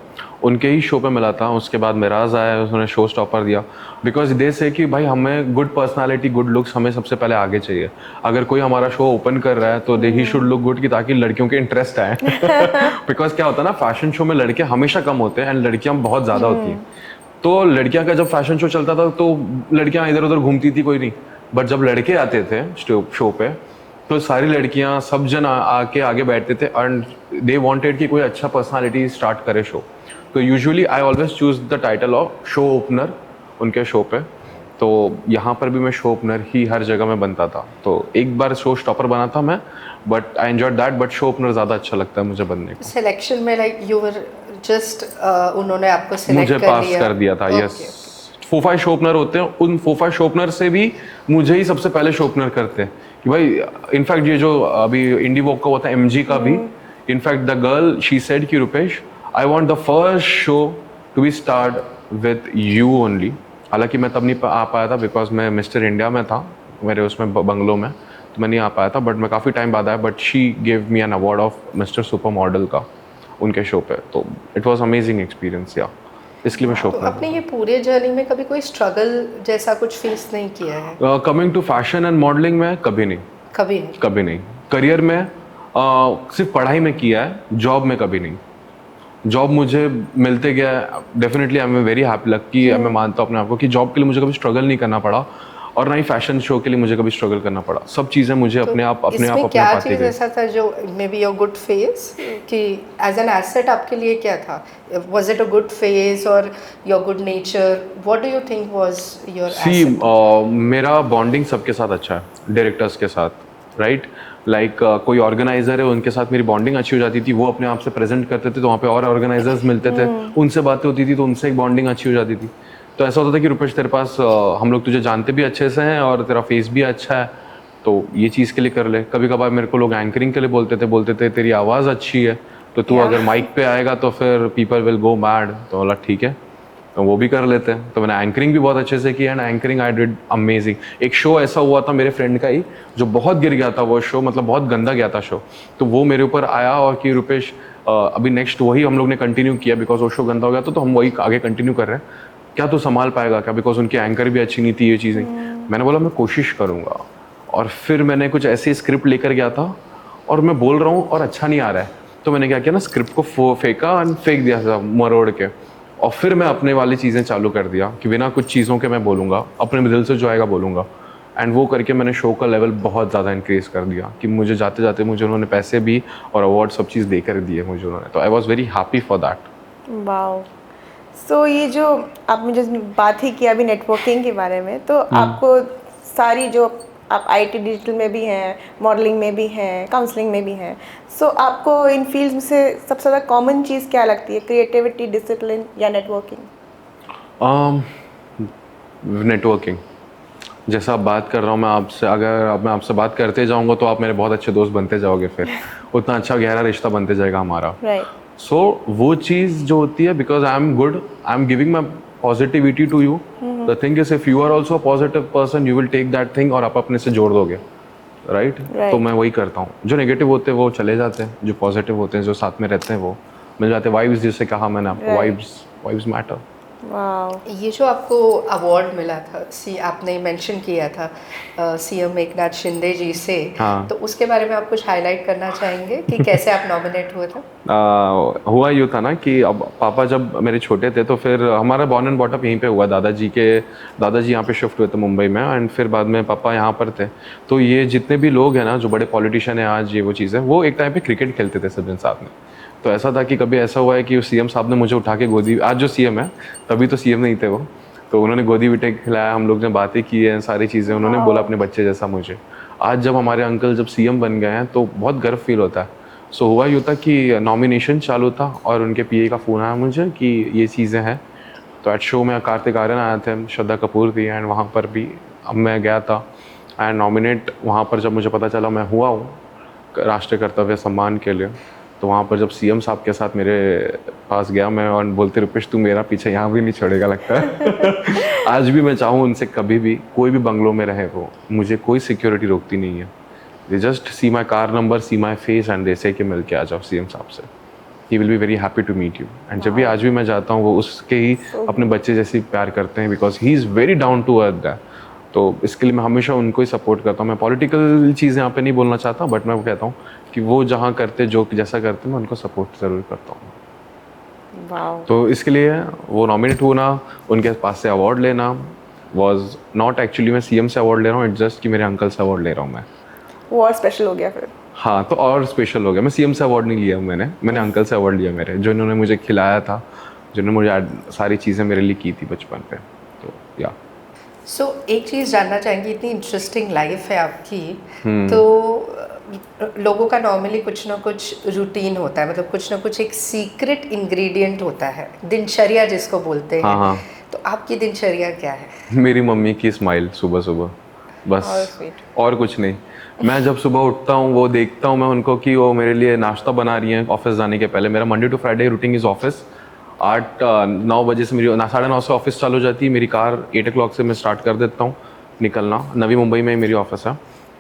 C: उनके ही शो पे मिला था। उसके बाद मिराज आया, उसने शो स्टॉपर दिया, बिकॉज दे से कि भाई हमें गुड पर्सनालिटी, गुड लुक्स हमें सबसे पहले आगे चाहिए। अगर कोई हमारा शो ओपन कर रहा है तो दे ही शुड लुक गुड, कि ताकि लड़कियों के इंटरेस्ट आए। बिकॉज क्या होता है ना, फैशन शो में लड़के हमेशा कम होते हैं एंड लड़कियां बहुत ज़्यादा होती हैं। तो लड़कियां का जब फैशन शो चलता था तो लड़कियां इधर उधर घूमती थी, कोई नहीं। बट जब लड़के आते थे शो पे, तो सारी लड़कियां, सब जन आके आगे बैठते थे एंड दे वांटेड कि कोई अच्छा पर्सनालिटी स्टार्ट करे शो। तो usually I always choose the title of show opener उनके शो पे। तो यहाँ पर भी मैं शो ओपनर ही हर जगह में बनता था। तो एक बार शो स्टॉपर बना था मैं, but I enjoyed that, but show opener ज़्यादा अच्छा लगता है मुझे बनने को।
A: सिलेक्शन में लाइक यू वर जस्ट उन्होंने आपको सिलेक्ट
C: मुझे पास कर दिया था, यस। 4-5 शो ओपनर होते हैं, उन 4-5 शो ओपनर से भी मुझे ही सबसे पहले शो ओपनर करते हैं कि भाई, इनफैक्ट ये जो अभी इंडी वॉक का हुआ था एमजी का भी, in fact the girl she said कि Rupesh, I want the first show to be start with you only. हालांकि मैं तब नहीं आ पाया था बिकॉज मैं मिस्टर इंडिया में था, मेरे उसमें बंगलो में, तो मैं नहीं आ पाया था। बट मैं काफ़ी टाइम बाद आया, but she gave me an award of mister super model का उनके शो पे। तो इट वॉज अमेजिंग एक्सपीरियंस, या इसलिए मैं शो
A: तो
C: पे।
A: आपने ये पूरे जर्नी में कभी कोई स्ट्रगल जैसा कुछ फेस नहीं किया है?
C: Coming to fashion and modelling में कभी नहीं,
A: कभी नहीं?
C: कभी नहीं। करियर में सिर्फ पढ़ाई में किया है, जॉब में कभी नहीं। जॉब मुझे मिलते गया, definitely I am very happy, lucky, मैं मानता हूँ अपने आप को कि जॉब के लिए मुझे कभी स्ट्रगल नहीं करना पड़ा, और ना ही फैशन शो के लिए मुझे कभी स्ट्रगल करना पड़ा। सब चीज़ें मुझे अपने आप
A: इसमें क्या
C: आती
A: चीज़
C: गई।
A: ऐसा था जो maybe your good phase, कि एज एन एसेट आपके लिए क्या था? Was it a good phase और your good nature? What do you think was your
C: see,
A: asset?
C: मेरा बॉन्डिंग सबके साथ अच्छा है, डायरेक्टर्स के साथ, राइट लाइक कोई ऑर्गेनाइजर है उनके साथ मेरी बॉन्डिंग अच्छी हो जाती थी, वो अपने आप से प्रेजेंट करते थे तो वहाँ पे और ऑर्गेनाइजर्स मिलते थे, उनसे बातें होती थी तो उनसे एक बॉन्डिंग अच्छी हो जाती थी। तो ऐसा होता था कि रुपेश तेरे पास हम लोग तुझे जानते भी अच्छे से हैं और तेरा फेस भी अच्छा है, तो ये चीज़ के लिए कर ले। कभी कभार मेरे को लोग एंकरिंग के लिए बोलते थे तेरी आवाज़ अच्छी है तो तू अगर माइक पे आएगा तो फिर पीपल विल गो मैड, तो बोला ठीक है तो वो भी कर लेते हैं। तो मैंने एंकरिंग भी बहुत अच्छे से किया and anchoring I did amazing. एक शो ऐसा हुआ था मेरे फ्रेंड का ही जो बहुत गिर गया था, वो शो मतलब बहुत गंदा गया था शो, तो वो मेरे ऊपर आया और कि रुपेश अभी नेक्स्ट वही हम लोग ने कंटिन्यू किया बिकॉज वो शो गंदा हो गया था, तो हम वही आगे कंटिन्यू कर रहे हैं, क्या तू संभाल पाएगा क्या, बिकॉज उनकी एंकर भी अच्छी नहीं थी ये चीज़ें। मैंने बोला मैं कोशिश करूँगा, और फिर मैंने कुछ ऐसी स्क्रिप्ट लेकर गया था और मैं बोल रहा हूँ और अच्छा नहीं आ रहा है, तो मैंने क्या किया ना, स्क्रिप्ट को फेंका और फेंक दिया था मरोड़ के, और फिर मैं अपने वाली चीज़ें चालू कर दिया कि बिना कुछ चीज़ों के मैं बोलूँगा, अपने दिल से जो आएगा बोलूँगा। एंड वो करके मैंने शो का लेवल बहुत ज़्यादा इंक्रीज़ कर दिया कि मुझे जाते जाते मुझे उन्होंने पैसे भी और अवार्ड सब चीज़ देकर दिए मुझे उन्होंने, तो I was very happy for that.
B: Wow. So ये जो आप मुझे बात ही किया अभी नेटवर्किंग के बारे में, तो आपको सारी जो आप आईटी डिजिटल में भी हैं, मॉडलिंग में भी हैं, काउंसलिंग में भी हैं, सो आपको इन फील्ड्स में से सबसे ज़्यादा कॉमन चीज़ क्या लगती है, क्रिएटिविटी, डिसिप्लिन या नेटवर्किंग?
C: नेटवर्किंग। जैसा आप बात कर रहा हूँ मैं आपसे, अगर अब मैं आपसे बात करते जाऊँगा तो आप मेरे बहुत अच्छे दोस्त बनते जाओगे, फिर उतना अच्छा गहरा रिश्ता बनते जाएगा हमारा।
B: राइट।
C: सो वो चीज़ जो होती है, because I am good, I am giving my positivity to you, the thing is if you are also a positive person you will take that thing और आप अपने से जोड़ दोगे, राइट? तो मैं वही करता हूँ, जो नेगेटिव होते हैं वो चले जाते हैं, जो पॉजिटिव होते हैं जो साथ में रहते हैं वो मिल जाते हैं। वाइब्स जिससे कहा मैंने आपको, वाइब्स मैटर।
B: वाओ।
A: ये जो आपको अवार्ड मिला था, आपने मेंशन किया था सीएम एकनाथ शिंदे जी से,
C: हाँ।
A: तो उसके बारे में आप कुछ हाईलाइट करना चाहेंगे कि कैसे आप नॉमिनेट हुए थे?
C: हुआ यूँ था ना कि अब पापा जब मेरे छोटे थे तो फिर हमारा बॉर्न एंड बॉटअप यहीं पे हुआ, दादाजी यहाँ पे शिफ्ट हुए थे मुंबई में, एंड फिर बाद में पापा यहाँ पर थे। तो ये जितने भी लोग हैं ना जो बड़े पॉलिटिशियन हैं आज, ये वो चीज़ें, वो एक टाइम पे क्रिकेट खेलते थे सब दिन साथ में। तो ऐसा था कि कभी ऐसा हुआ है कि सीएम साहब ने मुझे उठा के गोदी, आज जो सीएम है तभी तो सीएम नहीं थे वो, तो उन्होंने गोदी बिठे खिलाया, हम लोग ने बातें की हैं, सारी चीज़ें उन्होंने बोला अपने बच्चे जैसा मुझे। आज जब हमारे अंकल जब सीएम बन गए हैं तो बहुत गर्व फील होता है। सो हुआ यूँ था कि नॉमिनेशन चालू था और उनके पीए का फ़ोन आया मुझे कि ये चीज़ें हैं, तो एट शो में कार्तिक आर्यन आए थे, श्रद्धा कपूर थी, एंड वहाँ पर भी अब मैं गया था एंड नॉमिनेट वहाँ पर जब मुझे पता चला मैं हुआ हूँ राष्ट्रीय कर्तव्य सम्मान के लिए, तो वहाँ पर जब सीएम साहब के साथ मेरे पास गया मैं और बोलते रुपेश तू मेरा पीछे यहाँ भी नहीं छोड़ेगा लगता है। आज भी मैं चाहूँ उनसे कभी भी कोई भी बंगलों में रहे वो, मुझे कोई सिक्योरिटी रोकती नहीं है, they just see my car number, see my face and they say कि मिल के आ जाओ सीएम साहब से, he will be very happy to meet you. And जब भी आज भी मैं जाता हूँ वो उसके ही अपने बच्चे जैसे प्यार करते हैं, because he is very down to earth that. तो इसके लिए मैं हमेशा उनको ही सपोर्ट करता हूँ। मैं पॉलिटिकल चीज़ यहाँ पे नहीं बोलना चाहता, बट मैं वो कहता हूँ कि वो जहाँ करते जो जैसा करते मैं उनको सपोर्ट ज़रूर करता हूँ।
B: वाओ।
C: तो इसके लिए वो नॉमिनेट होना, उनके पास से अवार्ड लेना वॉज नॉट एक्चुअली मैं सीएम से अवार्ड ले रहा हूँ, इट्स जस्ट कि मेरे अंकल से अवार्ड ले रहा हूँ मैं।
B: वो और स्पेशल हो गया फिर।
C: हाँ, तो और स्पेशल हो गया। मैं सीएम से अवार्ड नहीं लिया, मैंने अंकल से अवार्ड लिया मेरे, जो इन्होंने मुझे खिलाया था, जिन्होंने मुझे सारी चीज़ें मेरे लिए की थी बचपन पे। तो या
A: एक चीज़ जानना चाहेंगे, इतनी इंटरेस्टिंग लाइफ है आपकी, तो लोगों का नॉर्मली कुछ ना कुछ रूटीन होता है, मतलब कुछ ना कुछ एक सीक्रेट इंग्रेडिएंट होता है, दिनचर्या जिसको बोलते हैं।
C: हाँ।
A: तो आपकी दिनचर्या क्या है?
C: मेरी मम्मी की स्माइल सुबह सुबह, बस, और कुछ नहीं। मैं जब सुबह उठता हूँ वो देखता हूँ मैं उनको कि वो मेरे लिए नाश्ता बना रही हैं ऑफिस जाने के पहले। मेरा Monday to Friday routine is office. 8-9 बजे से मेरी 9:30 से ऑफिस चालू हो जाती है। मेरी कार 8 o'clock से मैं स्टार्ट कर देता हूँ निकलना। नवी मुंबई में मेरी ऑफिस है,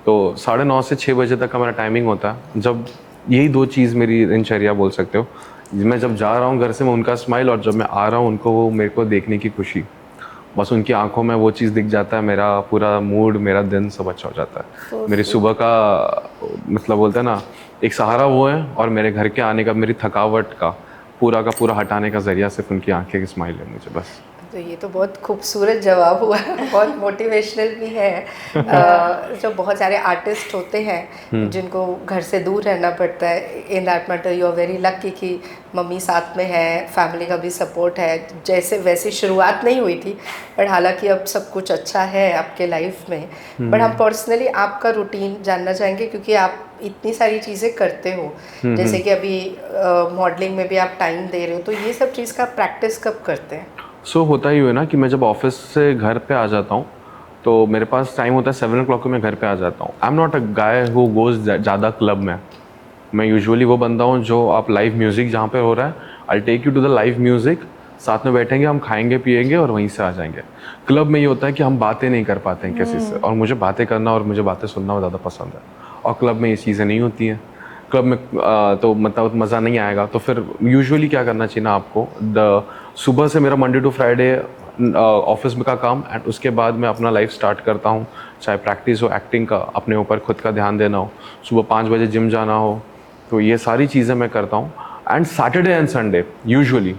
C: तो 9:30 से 6 बजे तक का मेरा टाइमिंग होता है। जब यही 2 चीज़ मेरी दिनचर्या बोल सकते हो। मैं जब जा रहा हूँ घर से मैं उनका स्माइल, और जब मैं आ रहा हूँ उनको वो मेरे को देखने की खुशी, बस उनकी आंखों में वो चीज़ दिख जाता है, मेरा पूरा मूड, मेरा दिन सब अच्छा हो जाता है। मेरी सुबह का मतलब बोलते हैं ना, एक सहारा वो है, और मेरे घर के आने का, मेरी थकावट का पूरा हटाने का जरिया सिर्फ उनकी आंखें की स्माइल है मुझे, बस।
A: तो ये तो बहुत खूबसूरत जवाब हुआ बहुत मोटिवेशनल भी है। जो बहुत सारे आर्टिस्ट होते हैं जिनको घर से दूर रहना पड़ता है, in that matter you are very lucky कि मम्मी साथ में है, फैमिली का भी सपोर्ट है। जैसे वैसी शुरुआत नहीं हुई थी, बट हालांकि अब सब कुछ अच्छा है आपके लाइफ में। बट हम पर्सनली आपका रूटीन जानना चाहेंगे, क्योंकि आप इतनी सारी चीज़ें करते हो, जैसे कि अभी मॉडलिंग में भी आप टाइम दे रहे हो, तो ये सब चीज़ का प्रैक्टिस कब करते हैं?
C: सो होता ही है ना कि मैं जब ऑफिस से घर पे आ जाता हूँ तो मेरे पास टाइम होता है 7 o'clock को मैं घर पे आ जाता हूँ। I am not a guy who goes ज़्यादा क्लब में। मैं यूजुअली वो बंदा हूँ जो आप लाइव म्यूज़िक जहाँ पे हो रहा है, I take you to the live music, साथ में बैठेंगे, हम खाएंगे पिएंगे और वहीं से आ जाएंगे। क्लब में ये होता है कि हम बातें नहीं कर पाते हैं किसी से, और मुझे बातें करना और मुझे बातें सुनना ज़्यादा पसंद है, और क्लब में ये चीज़ें नहीं होती हैं। क्लब में तो मतलब मज़ा नहीं आएगा। तो फिर यूजुअली क्या करना चाहिए ना आपको, सुबह से मेरा मंडे टू फ्राइडे ऑफिस में का काम, एंड उसके बाद मैं अपना लाइफ स्टार्ट करता हूँ, चाहे प्रैक्टिस हो एक्टिंग का, अपने ऊपर खुद का ध्यान देना हो, सुबह 5 बजे जिम जाना हो, तो ये सारी चीज़ें मैं करता हूँ। And Saturday and Sunday usually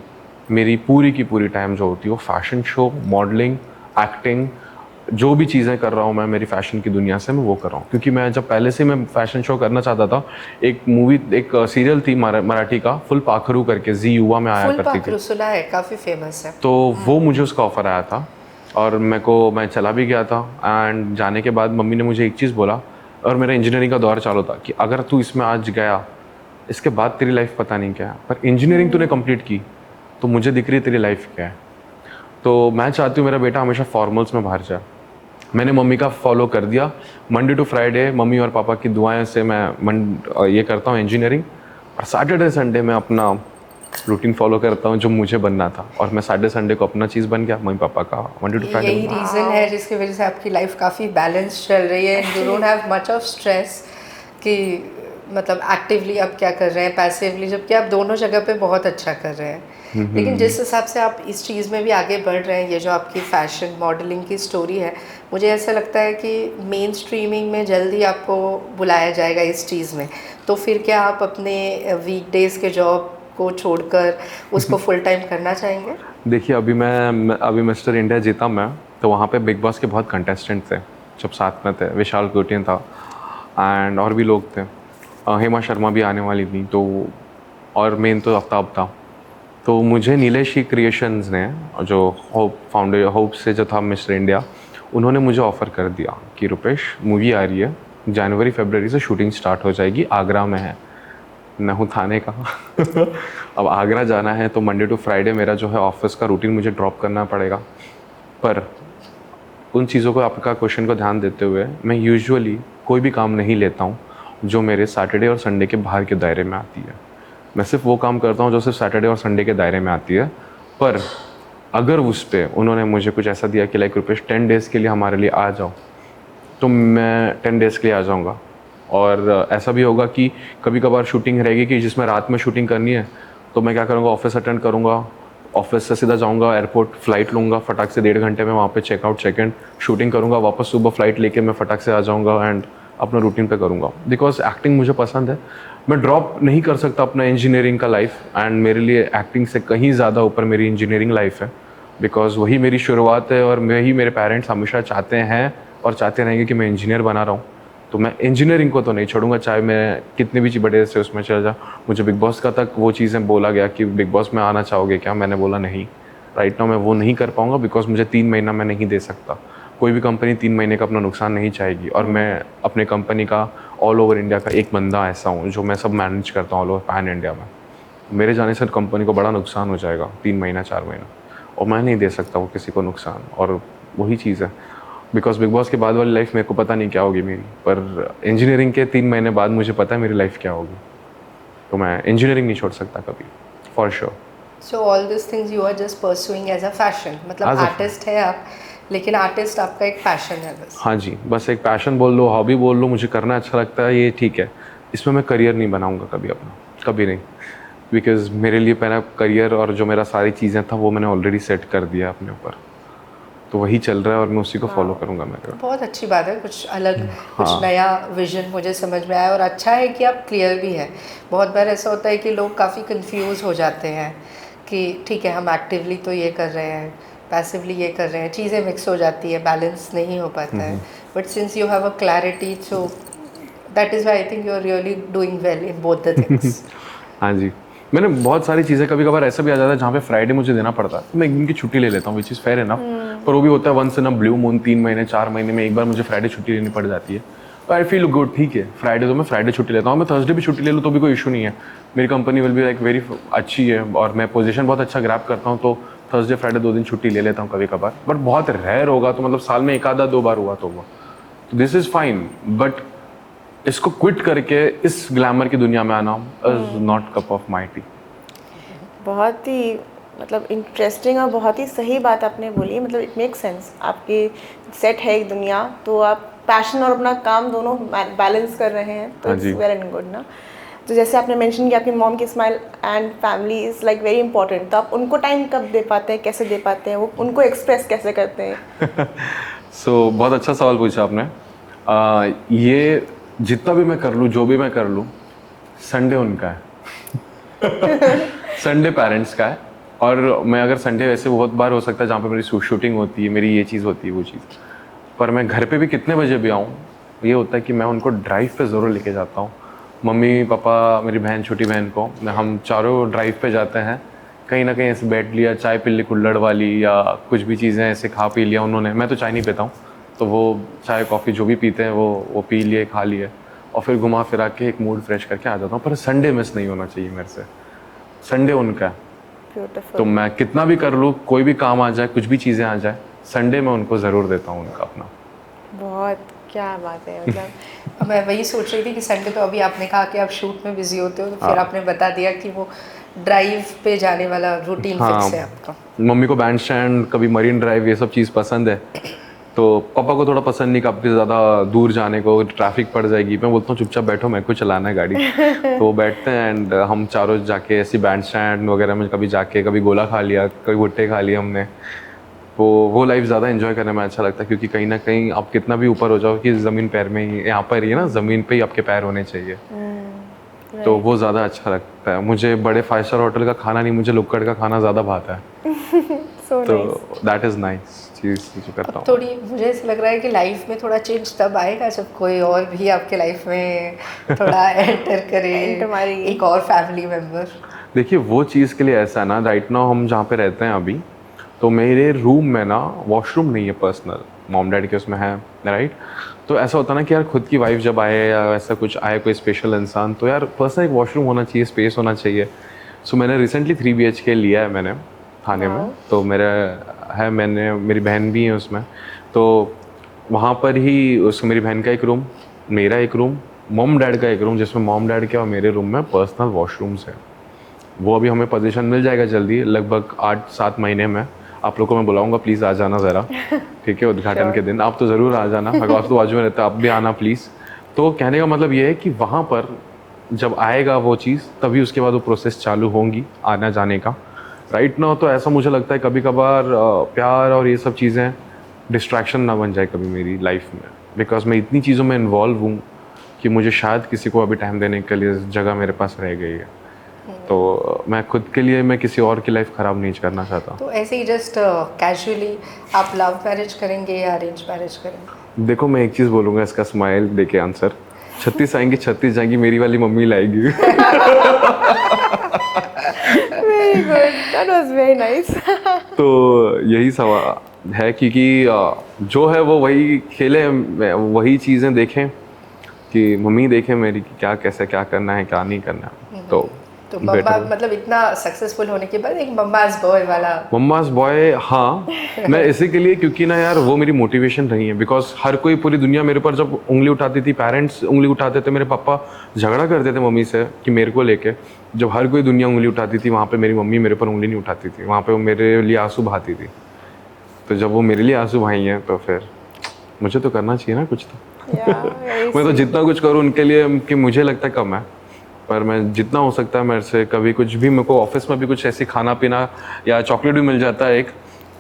C: मेरी पूरी की पूरी टाइम जो होती है वो फैशन शो, मॉडलिंग, एक्टिंग, जो भी चीज़ें कर रहा हूँ मैं मेरी फ़ैशन की दुनिया से, मैं वो कर रहा हूँ। क्योंकि मैं जब पहले से मैं फ़ैशन शो करना चाहता था, एक मूवी, एक सीरियल थी मराठी का, फुल पाखरू करके, जी युवा में आया करती थी,
A: सुना है, काफ़ी फेमस है।
C: तो वो मुझे उसका ऑफ़र आया था और मैं चला भी गया था। एंड जाने के बाद मम्मी ने मुझे एक चीज़ बोला, और मेरा इंजीनियरिंग का दौर चालू था, कि अगर तू इसमें आज गया, इसके बाद तेरी लाइफ पता नहीं क्या है, पर इंजीनियरिंग तूने कंप्लीट की तो मुझे दिख रही है तेरी लाइफ क्या है। तो मैं चाहती हूँ मेरा बेटा हमेशा फॉर्मल्स में बाहर जाए। मैंने मम्मी का फॉलो कर दिया, मंडे टू फ्राइडे मम्मी और पापा की दुआएं से मैं ये करता हूँ इंजीनियरिंग, और सैटरडे संडे मैं अपना रूटीन फॉलो करता हूँ जो मुझे बनना था, और मैं सैटरडे संडे को अपना चीज़ बन गया, मम्मी पापा का मंडे टू फ्राइडे।
A: यही रीज़न है जिसकी वजह से आपकी लाइफ काफ़ी बैलेंस चल रही है, you don't have much of stress कि मतलब एक्टिवली आप क्या कर रहे हैं, पैसिवली, जबकि आप दोनों जगह पे बहुत अच्छा कर रहे हैं। लेकिन जिस हिसाब से आप इस चीज़ में भी आगे बढ़ रहे हैं, ये जो आपकी फ़ैशन मॉडलिंग की स्टोरी है, मुझे ऐसा लगता है कि मेन स्ट्रीमिंग में जल्दी आपको बुलाया जाएगा इस चीज़ में। तो फिर क्या आप अपने वीकडेज़ के जॉब को छोड़कर उसको फुल टाइम करना चाहेंगे?
C: देखिए अभी मिस्टर इंडिया जीता मैं, तो वहाँ पे बिग बॉस के बहुत कंटेस्टेंट थे जब साथ में थे, विशाल कोटियन था एंड और भी लोग थे, हेमा शर्मा भी आने वाली थी, तो और मेन तो आफ्ताब था। तो मुझे नीलेशी क्रिएशंस ने, जो होप से जो था मिस्टर इंडिया, उन्होंने मुझे ऑफ़र कर दिया कि रुपेश मूवी आ रही है, जनवरी फरवरी से शूटिंग स्टार्ट हो जाएगी, आगरा में है। मैं हूँ थाने का अब आगरा जाना है तो मंडे टू फ्राइडे मेरा जो है ऑफिस का रूटीन मुझे ड्रॉप करना पड़ेगा। पर उन चीज़ों को, आपका क्वेश्चन को ध्यान देते हुए, मैं यूजुअली कोई भी काम नहीं लेता हूँ जो मेरे सैटरडे और संडे के बाहर के दायरे में आती है। मैं सिर्फ वो काम करता हूँ जो सिर्फ सैटरडे और संडे के दायरे में आती है। पर अगर उस पर उन्होंने मुझे कुछ ऐसा दिया कि लाइक रुपेश 10 डेज़ के लिए हमारे लिए आ जाओ, तो मैं 10 डेज़ के लिए आ जाऊँगा। और ऐसा भी होगा कि कभी कभार शूटिंग रहेगी कि जिसमें रात में शूटिंग करनी है, तो मैं क्या करूँगा, ऑफिस अटेंड करूँगा, ऑफिस से सीधा जाऊँगा एयरपोर्ट, फ़्लाइट लूँगा, फटाक से 1.5 घंटे में वहाँ पे चेकआउट चेक इन शूटिंग करूँगा, वापस सुबह फ़्लाइट लेके मैं फटाक से आ जाऊँगा एंड अपना रूटीन पे करूँगा। बिकॉज एक्टिंग मुझे पसंद है, मैं ड्रॉप नहीं कर सकता अपना इंजीनियरिंग का लाइफ, एंड मेरे लिए एक्टिंग से कहीं ज़्यादा ऊपर मेरी इंजीनियरिंग लाइफ है। बिकॉज वही मेरी शुरुआत है और वही मेरे पेरेंट्स हमेशा चाहते हैं और चाहते रहेंगे कि मैं इंजीनियर बना रहा हूँ। तो मैं इंजीनियरिंग को तो नहीं छोड़ूंगा, चाहे मैं कितने भी बड़े से उसमें चल जाऊँ। मुझे बिग बॉस का तक वो चीज़ें बोला गया कि बिग बॉस में आना चाहोगे क्या, मैंने बोला नहीं, राइट नाउ मैं वो नहीं कर पाऊँगा, बिकॉज मुझे 3 महीना मैं नहीं दे सकता। कोई भी कंपनी 3 महीने का अपना नुकसान नहीं चाहेगी, और मैं अपने कंपनी का ऑल ओवर इंडिया का एक बंदा ऐसा हूँ जो मैं सब मैनेज करता हूँ ऑल ओवर पैन इंडिया में। मेरे जाने से कंपनी को बड़ा नुकसान हो जाएगा 3 महीना 4 महीना, और मैं नहीं दे सकता वो किसी को नुकसान। और वही चीज़ है, बिकॉज बिग बॉस के बाद वाली लाइफ मेरे को पता नहीं क्या होगी मेरी, पर इंजीनियरिंग के 3 महीने बाद मुझे पता है मेरी लाइफ क्या होगी। तो मैं इंजीनियरिंग नहीं छोड़ सकता कभी, for sure.
A: So all this things you are just pursuing as a fashion, मतलब आर्टिस्ट है आप, लेकिन आर्टिस्ट आपका एक पैशन है बस।
C: हाँ जी, बस एक पैशन बोल लो, हॉबी बोल लो, मुझे करना अच्छा लगता है, ये ठीक है। इसमें मैं करियर नहीं बनाऊँगा कभी अपना, कभी नहीं, बिकॉज मेरे लिए पहला करियर और जो मेरा सारी चीज़ें था वो मैंने ऑलरेडी सेट कर दिया अपने ऊपर, तो वही चल रहा है और मैं उसी को फॉलो करूँगा। मैं
A: बहुत अच्छी बात है, कुछ अलग कुछ नया विजन मुझे समझ में आया, और अच्छा है कि आप क्लियर भी हैं। बहुत बार ऐसा होता है कि लोग काफ़ी कंफ्यूज हो जाते हैं कि ठीक है हम एक्टिवली तो ये कर रहे हैं, पैसिवली ये कर रहे हैं, चीज़ें मिक्स हो जाती है, बैलेंस नहीं हो पाता है. But since you have a clarity, so that is why I think you are really doing well in both the things.
C: हाँ जी, मैंने बहुत सारी चीज़ें कभी कभार ऐसा भी आ जाता है जहाँ पे फ्राइडे मुझे देना पड़ता है, तो मैं एक दिन की छुट्टी ले लेता हूँ, विच इज़ फेयर इनफ. पर वो भी होता है once in a blue moon, 3 महीने 4 महीने में एक बार मुझे फ्राइडे छुट्टी लेनी पड़ जाती है. तो आई फील गुड, ठीक है फ्राइडे तो मैं फ्राइडे छुट्टी लेता हूँ, मैं थर्सडे भी छुट्टी ले लूँ तो भी कोई इशू नहीं है. मेरी company will be like very अच्छी है और मैं पोजीशन बहुत अच्छा ग्रैब करता हूँ, तो थर्सडे फ्राइडे 2 दिन छुट्टी ले लेता हूँ कभी कभार. बट बहुत रेयर होगा, तो मतलब साल में 1 आधा 2 बार हुआ तो हुआ, तो दिस इज़ फाइन. बट इसको क्विट करके इस ग्लैमर की दुनिया में आना is not cup of my T.
B: बहुत ही मतलब इंटरेस्टिंग और बहुत ही सही बात आपने बोली. मतलब इट मेक सेंस. आपकी सेट है एक दुनिया, तो आप पैशन और अपना काम दोनों बैलेंस कर रहे हैं, तो इट्स वेल एंड गुड ना. तो जैसे आपने मेंशन किया आपकी मॉम की smile and family is like very important, तो आप उनको टाइम कब दे पाते हैं, कैसे दे पाते हैं, वो उनको एक्सप्रेस कैसे करते हैं?
C: सो बहुत अच्छा सवाल पूछा आपने. ये जितना भी मैं कर लूँ, जो भी मैं कर लूँ, संडे उनका है. संडे पेरेंट्स का है. और मैं अगर संडे वैसे बहुत बार हो सकता है जहाँ पे मेरी शूटिंग होती है, मेरी ये चीज़ होती है, वो चीज़, पर मैं घर पे भी कितने बजे भी आऊँ, ये होता है कि मैं उनको ड्राइव पे ज़रूर लेके जाता हूँ. मम्मी पापा, मेरी बहन, छोटी बहन को, हम चारों ड्राइव पे जाते हैं. कहीं ना कहीं ऐसे बैठ लिया, चाय पी ली कुल्हड़ वाली, या कुछ भी चीज़ें ऐसे खा पी लिया उन्होंने. मैं तो चाय नहीं पीता हूँ, तो वो चाय कॉफ़ी जो भी पीते हैं वो पी लिए, खा लिए, और फिर घुमा फिरा के एक मूड फ्रेश करके आ जाता हूँ. पर संडे मिस नहीं होना चाहिए मेरे से. संडे उनका है. तो मैं कितना भी कर लूँ, कोई भी काम आ जाए, कुछ भी चीज़ें आ जाए, संडे मैं उनको ज़रूर देता हूँ उनका अपना.
B: बहुत क्या बात है. मतलब
A: मैं वही सोच रही थी कि संडे, तो अभी आपने कहा कि आप शूट में बिजी होते हो, तो फिर आपने बता दिया कि वो ड्राइव पे जाने वाला रूटीन फिक्स है आपका.
C: मम्मी को बैंड स्टैंड, कभी मरीन ड्राइव, ये सब चीज़ पसंद है. तो पापा को थोड़ा पसंद नहीं काफ़ी ज़्यादा दूर जाने को, ट्रैफिक पड़ जाएगी. मैं बोलता हूँ चुपचाप बैठो, मेरे को चलाना है गाड़ी. तो वो बैठते हैं एंड हम चारों जाके ऐसी बैंड स्टैंड वगैरह में कभी जाके, कभी गोला खा लिया, कभी भुट्टे खा लिए हमने. तो वो लाइफ ज़्यादा एंजॉय करने में अच्छा लगता है, क्योंकि कहीं ना कहीं आप कितना भी ऊपर हो जाओ कि ज़मीन पैर में ही, यहाँ पर ही है ना, ज़मीन पे ही आपके पैर होने चाहिए. तो वो ज़्यादा अच्छा लगता है. मुझे बड़े 5 स्टार होटल का खाना नहीं, मुझे लुक्कड़ का खाना ज़्यादा भाता है. तो दैट इज़ नाइस चीज़ जो करता हूँ.
A: थोड़ी मुझे ऐसा लग रहा है कि लाइफ में थोड़ा चेंज तब आएगा जब कोई और भी आपके लाइफ में थोड़ा एंटर करे, एक और फैमिली मेम्बर.
C: देखिए वो चीज़ के लिए ऐसा है ना, राइट नाउ हम जहाँ पे रहते हैं अभी, तो मेरे रूम में ना वॉशरूम नहीं है पर्सनल, मॉम डैड के उसमें है, राइट. तो ऐसा होता ना कि यार खुद की वाइफ जब आए या ऐसा कुछ आए, कोई स्पेशल इंसान, तो यार पर्सनल एक वॉशरूम होना चाहिए, स्पेस होना चाहिए. सो मैंने रिसेंटली 3 BHK लिया है मैंने थाने में. तो मेरी बहन भी है उसमें, तो वहाँ पर ही मेरी बहन का एक रूम, मेरा एक रूम, मॉम डैड का एक रूम, जिसमें मॉम डैड के और मेरे रूम में पर्सनल वॉशरूम्स है. वो अभी हमें पोजीशन मिल जाएगा जल्दी, लगभग 8-7 महीने में. आप लोग को मैं बुलाऊंगा, प्लीज़ आ जाना ज़रा, ठीक है, उद्घाटन के दिन. आप तो ज़रूर आ जाना, अगर तो बाजू में रहता है, आप भी आना प्लीज़. तो कहने का मतलब ये है कि वहाँ पर जब आएगा वो चीज़, तभी उसके बाद वो प्रोसेस चालू होंगी आना जाने का. राइट नाउ तो ऐसा मुझे लगता है कभी कभार प्यार और ये सब चीज़ें डिस्ट्रैक्शन ना बन जाए कभी मेरी लाइफ में, बिकॉज मैं इतनी चीज़ों में इन्वॉल्व हूँ कि मुझे शायद किसी को अभी टाइम देने के लिए जगह मेरे पास रह गई है. तो मैं खुद के लिए, मैं किसी और की लाइफ ख़राब नहीं करना चाहता.
A: तो ऐसे ही जस्ट कैजुअली आप लव मैरिज करेंगे या अरेंज मैरिज करेंगे?
C: देखो मैं एक चीज़ बोलूँगा, इसका स्माइल देके आंसर, 36 आएंगी 36 जाएंगी, मेरी वाली मम्मी लाएगी.
B: Very good, that was very nice.
C: तो यही सवाल है, क्योंकि जो है वो वही खेले, वही चीज़ें देखें कि मम्मी देखें मेरी कि क्या कैसे क्या करना है, क्या नहीं करना है.
A: तो मम्मा मतलब इतना सक्सेसफुल होने के बाद एक मम्माज बॉय वाला.
C: मम्माज बॉय, हाँ. मैं इसी के लिए, क्योंकि ना यार वो मेरी मोटिवेशन रही है. बिकॉज हर कोई, पूरी दुनिया मेरे पर जब उंगली उठाती थी, पेरेंट्स उंगली उठाते थे, मेरे पापा झगड़ा करते थे मम्मी से कि मेरे को लेके. जब हर कोई दुनिया उंगली उठाती थी, वहाँ पे मेरी मम्मी मेरे पर उंगली नहीं उठाती थी, वहाँ पे वो मेरे लिए आंसू बहाती थी. तो जब वो मेरे लिए आंसू बहाई हैं, तो फिर मुझे तो करना चाहिए ना कुछ. तो मैं तो जितना कुछ करूँ उनके लिए, कि मुझे लगता है कम है, पर मैं जितना हो सकता है मेरे से, कभी कुछ भी मेरे को ऑफिस में भी कुछ ऐसी खाना पीना या चॉकलेट भी मिल जाता है एक,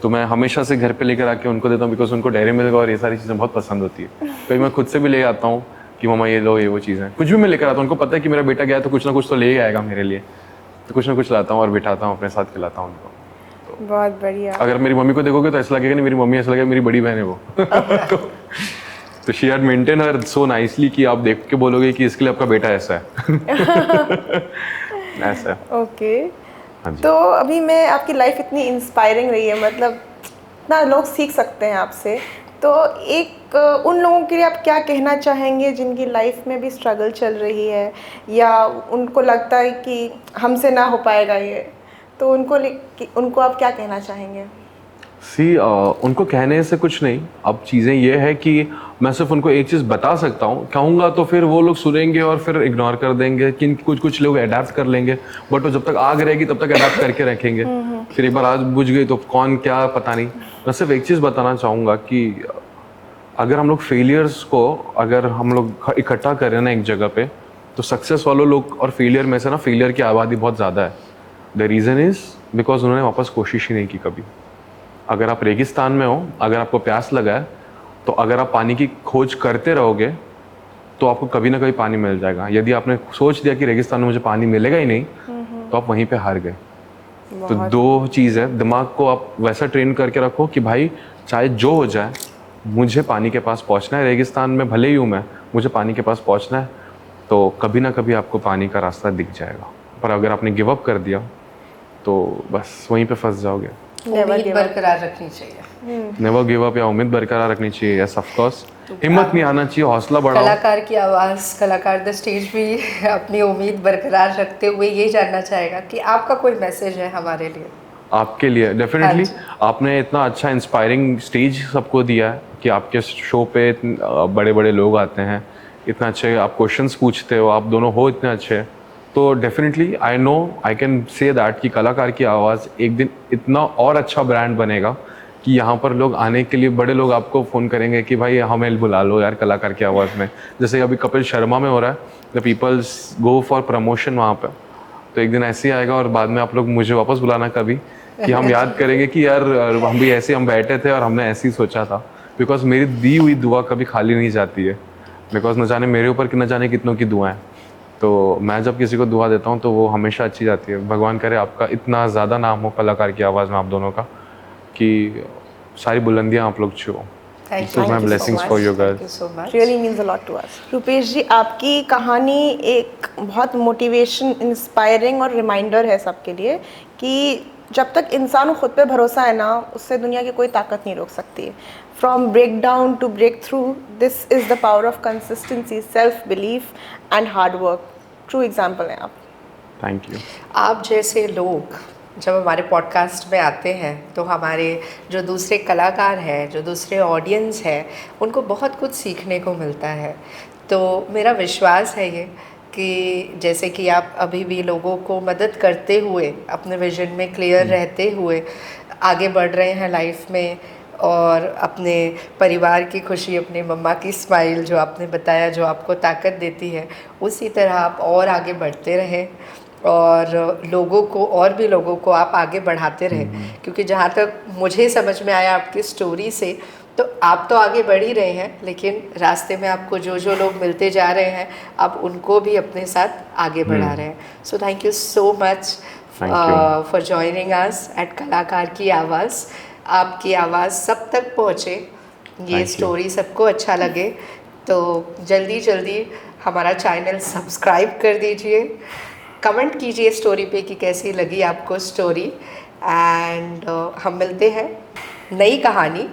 C: तो मैं हमेशा से घर पे लेकर आके उनको देता हूँ, बिकॉज उनको डेयरी मिल्क और ये सारी चीज़ें बहुत पसंद होती है. कभी मैं खुद से भी ले आता हूँ कि मम्मा ये लो, ये वो चीज़ें, कुछ भी मैं लेकर आता हूँ. उनको पता है कि मेरा बेटा गया तो कुछ ना कुछ तो ले आएगा मेरे लिए, तो कुछ ना कुछ लाता हूँ और बिठाता हूँ अपने साथ, खिलाता हूँ उनको. तो
B: बहुत बढ़िया।
C: अगर मेरी मम्मी को देखोगे तो ऐसा लगेगा नहीं मेरी मम्मी, ऐसा लगेगा मेरी बड़ी बहन है वो। तो she had maintain her so nicely कि आप देख के बोलोगे कि इसके लिए आपका बेटा ऐसा है। ऐसा है।
B: ओके।
C: हाँ जी।
B: तो अभी मैं आपकी लाइफ इतनी इंस्पायरिंग रही है, मतलब इतना लोग सीख सकते हैं आपसे, तो एक उन लोगों के लिए आप क्या कहना चाहेंगे जिनकी लाइफ में भी स्ट्रगल चल रही है या उनको लगता है कि हमसे ना हो पाएगा ये, तो उनको आप क्या कहना चाहेंगे?
C: उनको कहने से कुछ नहीं। अब चीज़ें ये है कि मैं सिर्फ उनको एक चीज़ बता सकता हूँ, कहूँगा तो फिर वो लोग सुनेंगे और फिर इग्नोर कर देंगे कि कुछ लोग अडेप्ट कर लेंगे, बट वो जब तक आग रहेगी तब तक अडेप्ट करके रखेंगे। फिर एक बार आग बुझ गई तो कौन क्या पता नहीं। मैं सिर्फ एक चीज़ बताना चाहूँगा कि अगर हम लोग फेलियर्स को अगर हम लोग इकट्ठा करें ना एक जगह पे, तो सक्सेस वालों लोग और फेलियर में से ना फेलियर की आबादी बहुत ज़्यादा है। द रीज़न इज़ बिकॉज उन्होंने वापस कोशिश ही नहीं की कभी। अगर आप रेगिस्तान में हो, अगर आपको प्यास लगा है, तो अगर आप पानी की खोज करते रहोगे तो आपको कभी ना कभी पानी मिल जाएगा। यदि आपने सोच दिया कि रेगिस्तान में मुझे पानी मिलेगा ही नहीं, तो आप वहीं पे हार गए। तो दो चीज़ है, दिमाग को आप वैसा ट्रेन करके रखो कि भाई चाहे जो हो जाए मुझे पानी के पास पहुंचना है, रेगिस्तान में भले ही हूँ मैं, मुझे पानी के पास पहुंचना है। तो कभी ना कभी आपको पानी का रास्ता दिख जाएगा। पर अगर आपने गिव अप कर दिया तो बस वहीं पे फंस जाओगे।
A: उम्मीद बरकरार रखनी चाहिए।
C: नेवर गिव अप, या उम्मीद बरकरार रखनी चाहिए। यस ऑफ कोर्स, हिम्मत नहीं आना चाहिए, हौसला बढ़ाओ।
A: कलाकार की आवाज़, कलाकार द स्टेज भी अपनी उम्मीद बरकरार रखते हुए ये जानना चाहेगा कि आपका कोई मैसेज है हमारे लिए?
C: आपके लिए डेफिनेटली, आपने इतना अच्छा इंस्पायरिंग स्टेज सबको दिया है कि आपके शो पे बड़े बड़े लोग आते हैं, इतना अच्छे आप क्वेश्चंस पूछते हो, आप दोनों हो इतने अच्छे। तो definitely I know, I can say that कि कलाकार की आवाज़ एक दिन इतना और अच्छा ब्रांड बनेगा कि यहाँ पर लोग आने के लिए, बड़े लोग आपको फ़ोन करेंगे कि भाई हमें बुला लो यार कलाकार की आवाज़ में। जैसे अभी कपिल शर्मा में हो रहा है, the peoples go for promotion वहाँ पर। तो एक दिन ऐसे ही आएगा और बाद में आप लोग मुझे वापस बुलाना कभी, कि हम याद करेंगे कि यार हम भी ऐसे हम बैठे थे और हमने ऐसे ही सोचा था। बिकॉज मेरी दी हुई दुआ कभी खाली नहीं जाती है, बिकॉज न जाने मेरे ऊपर कि न जाने कितनों की दुआएं। तो मैं जब किसी को दुआ देता हूँ तो वो हमेशा अच्छी जाती है। भगवान करे आपका इतना ज़्यादा नाम हो कलाकार की आवाज़ में, आप दोनों का, कि सारी बुलंदियाँ आप लोग छुओ।
A: Thank
C: So
A: you.
C: my
A: Thank you
C: blessings
A: so
C: for
A: much.
C: you guys.
A: Thank you so much.
B: Really means a lot to us. Rupesh ji, आपकी कहानी एक बहुत मोटिवेशन, इंस्पायरिंग और रिमाइंडर है सबके लिए कि जब तक इंसान को खुद पे भरोसा है ना, उससे दुनिया की कोई ताकत नहीं रोक सकती। From break down to break through, this is the power of consistency, self belief and hard work. True example हैं आप।
C: Thank you.
A: आप जैसे लोग जब हमारे पॉडकास्ट में आते हैं तो हमारे जो दूसरे कलाकार हैं, जो दूसरे ऑडियंस है, उनको बहुत कुछ सीखने को मिलता है। तो मेरा विश्वास है ये कि जैसे कि आप अभी भी लोगों को मदद करते हुए, अपने विजन में क्लियर रहते हुए आगे बढ़ रहे हैं लाइफ में, और अपने परिवार की खुशी, अपनी मम्मा की स्माइल जो आपने बताया, जो आपको ताकत देती है, उसी तरह आप और आगे बढ़ते रहें और लोगों को, और भी लोगों को आप आगे बढ़ाते रहें। क्योंकि जहाँ तक मुझे समझ में आया आपकी स्टोरी से, तो आप तो आगे बढ़ ही रहे हैं, लेकिन रास्ते में आपको जो जो लोग मिलते जा रहे हैं, आप उनको भी अपने साथ आगे बढ़ा रहे हैं। So thank you so much for joining us at कलाकार की आवाज़। आपकी आवाज़ सब तक पहुँचे, ये स्टोरी सबको अच्छा लगे, तो जल्दी जल्दी हमारा चैनल सब्सक्राइब कर दीजिए, कमेंट कीजिए स्टोरी पे कि कैसी लगी आपको स्टोरी। एंड हम मिलते हैं नई कहानी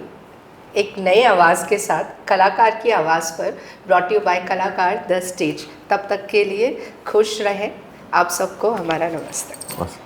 A: एक नए आवाज़ के साथ, कलाकार की आवाज़ पर, ब्रॉट यू बाय कलाकार द स्टेज। तब तक के लिए खुश रहें। आप सबको हमारा नमस्ते।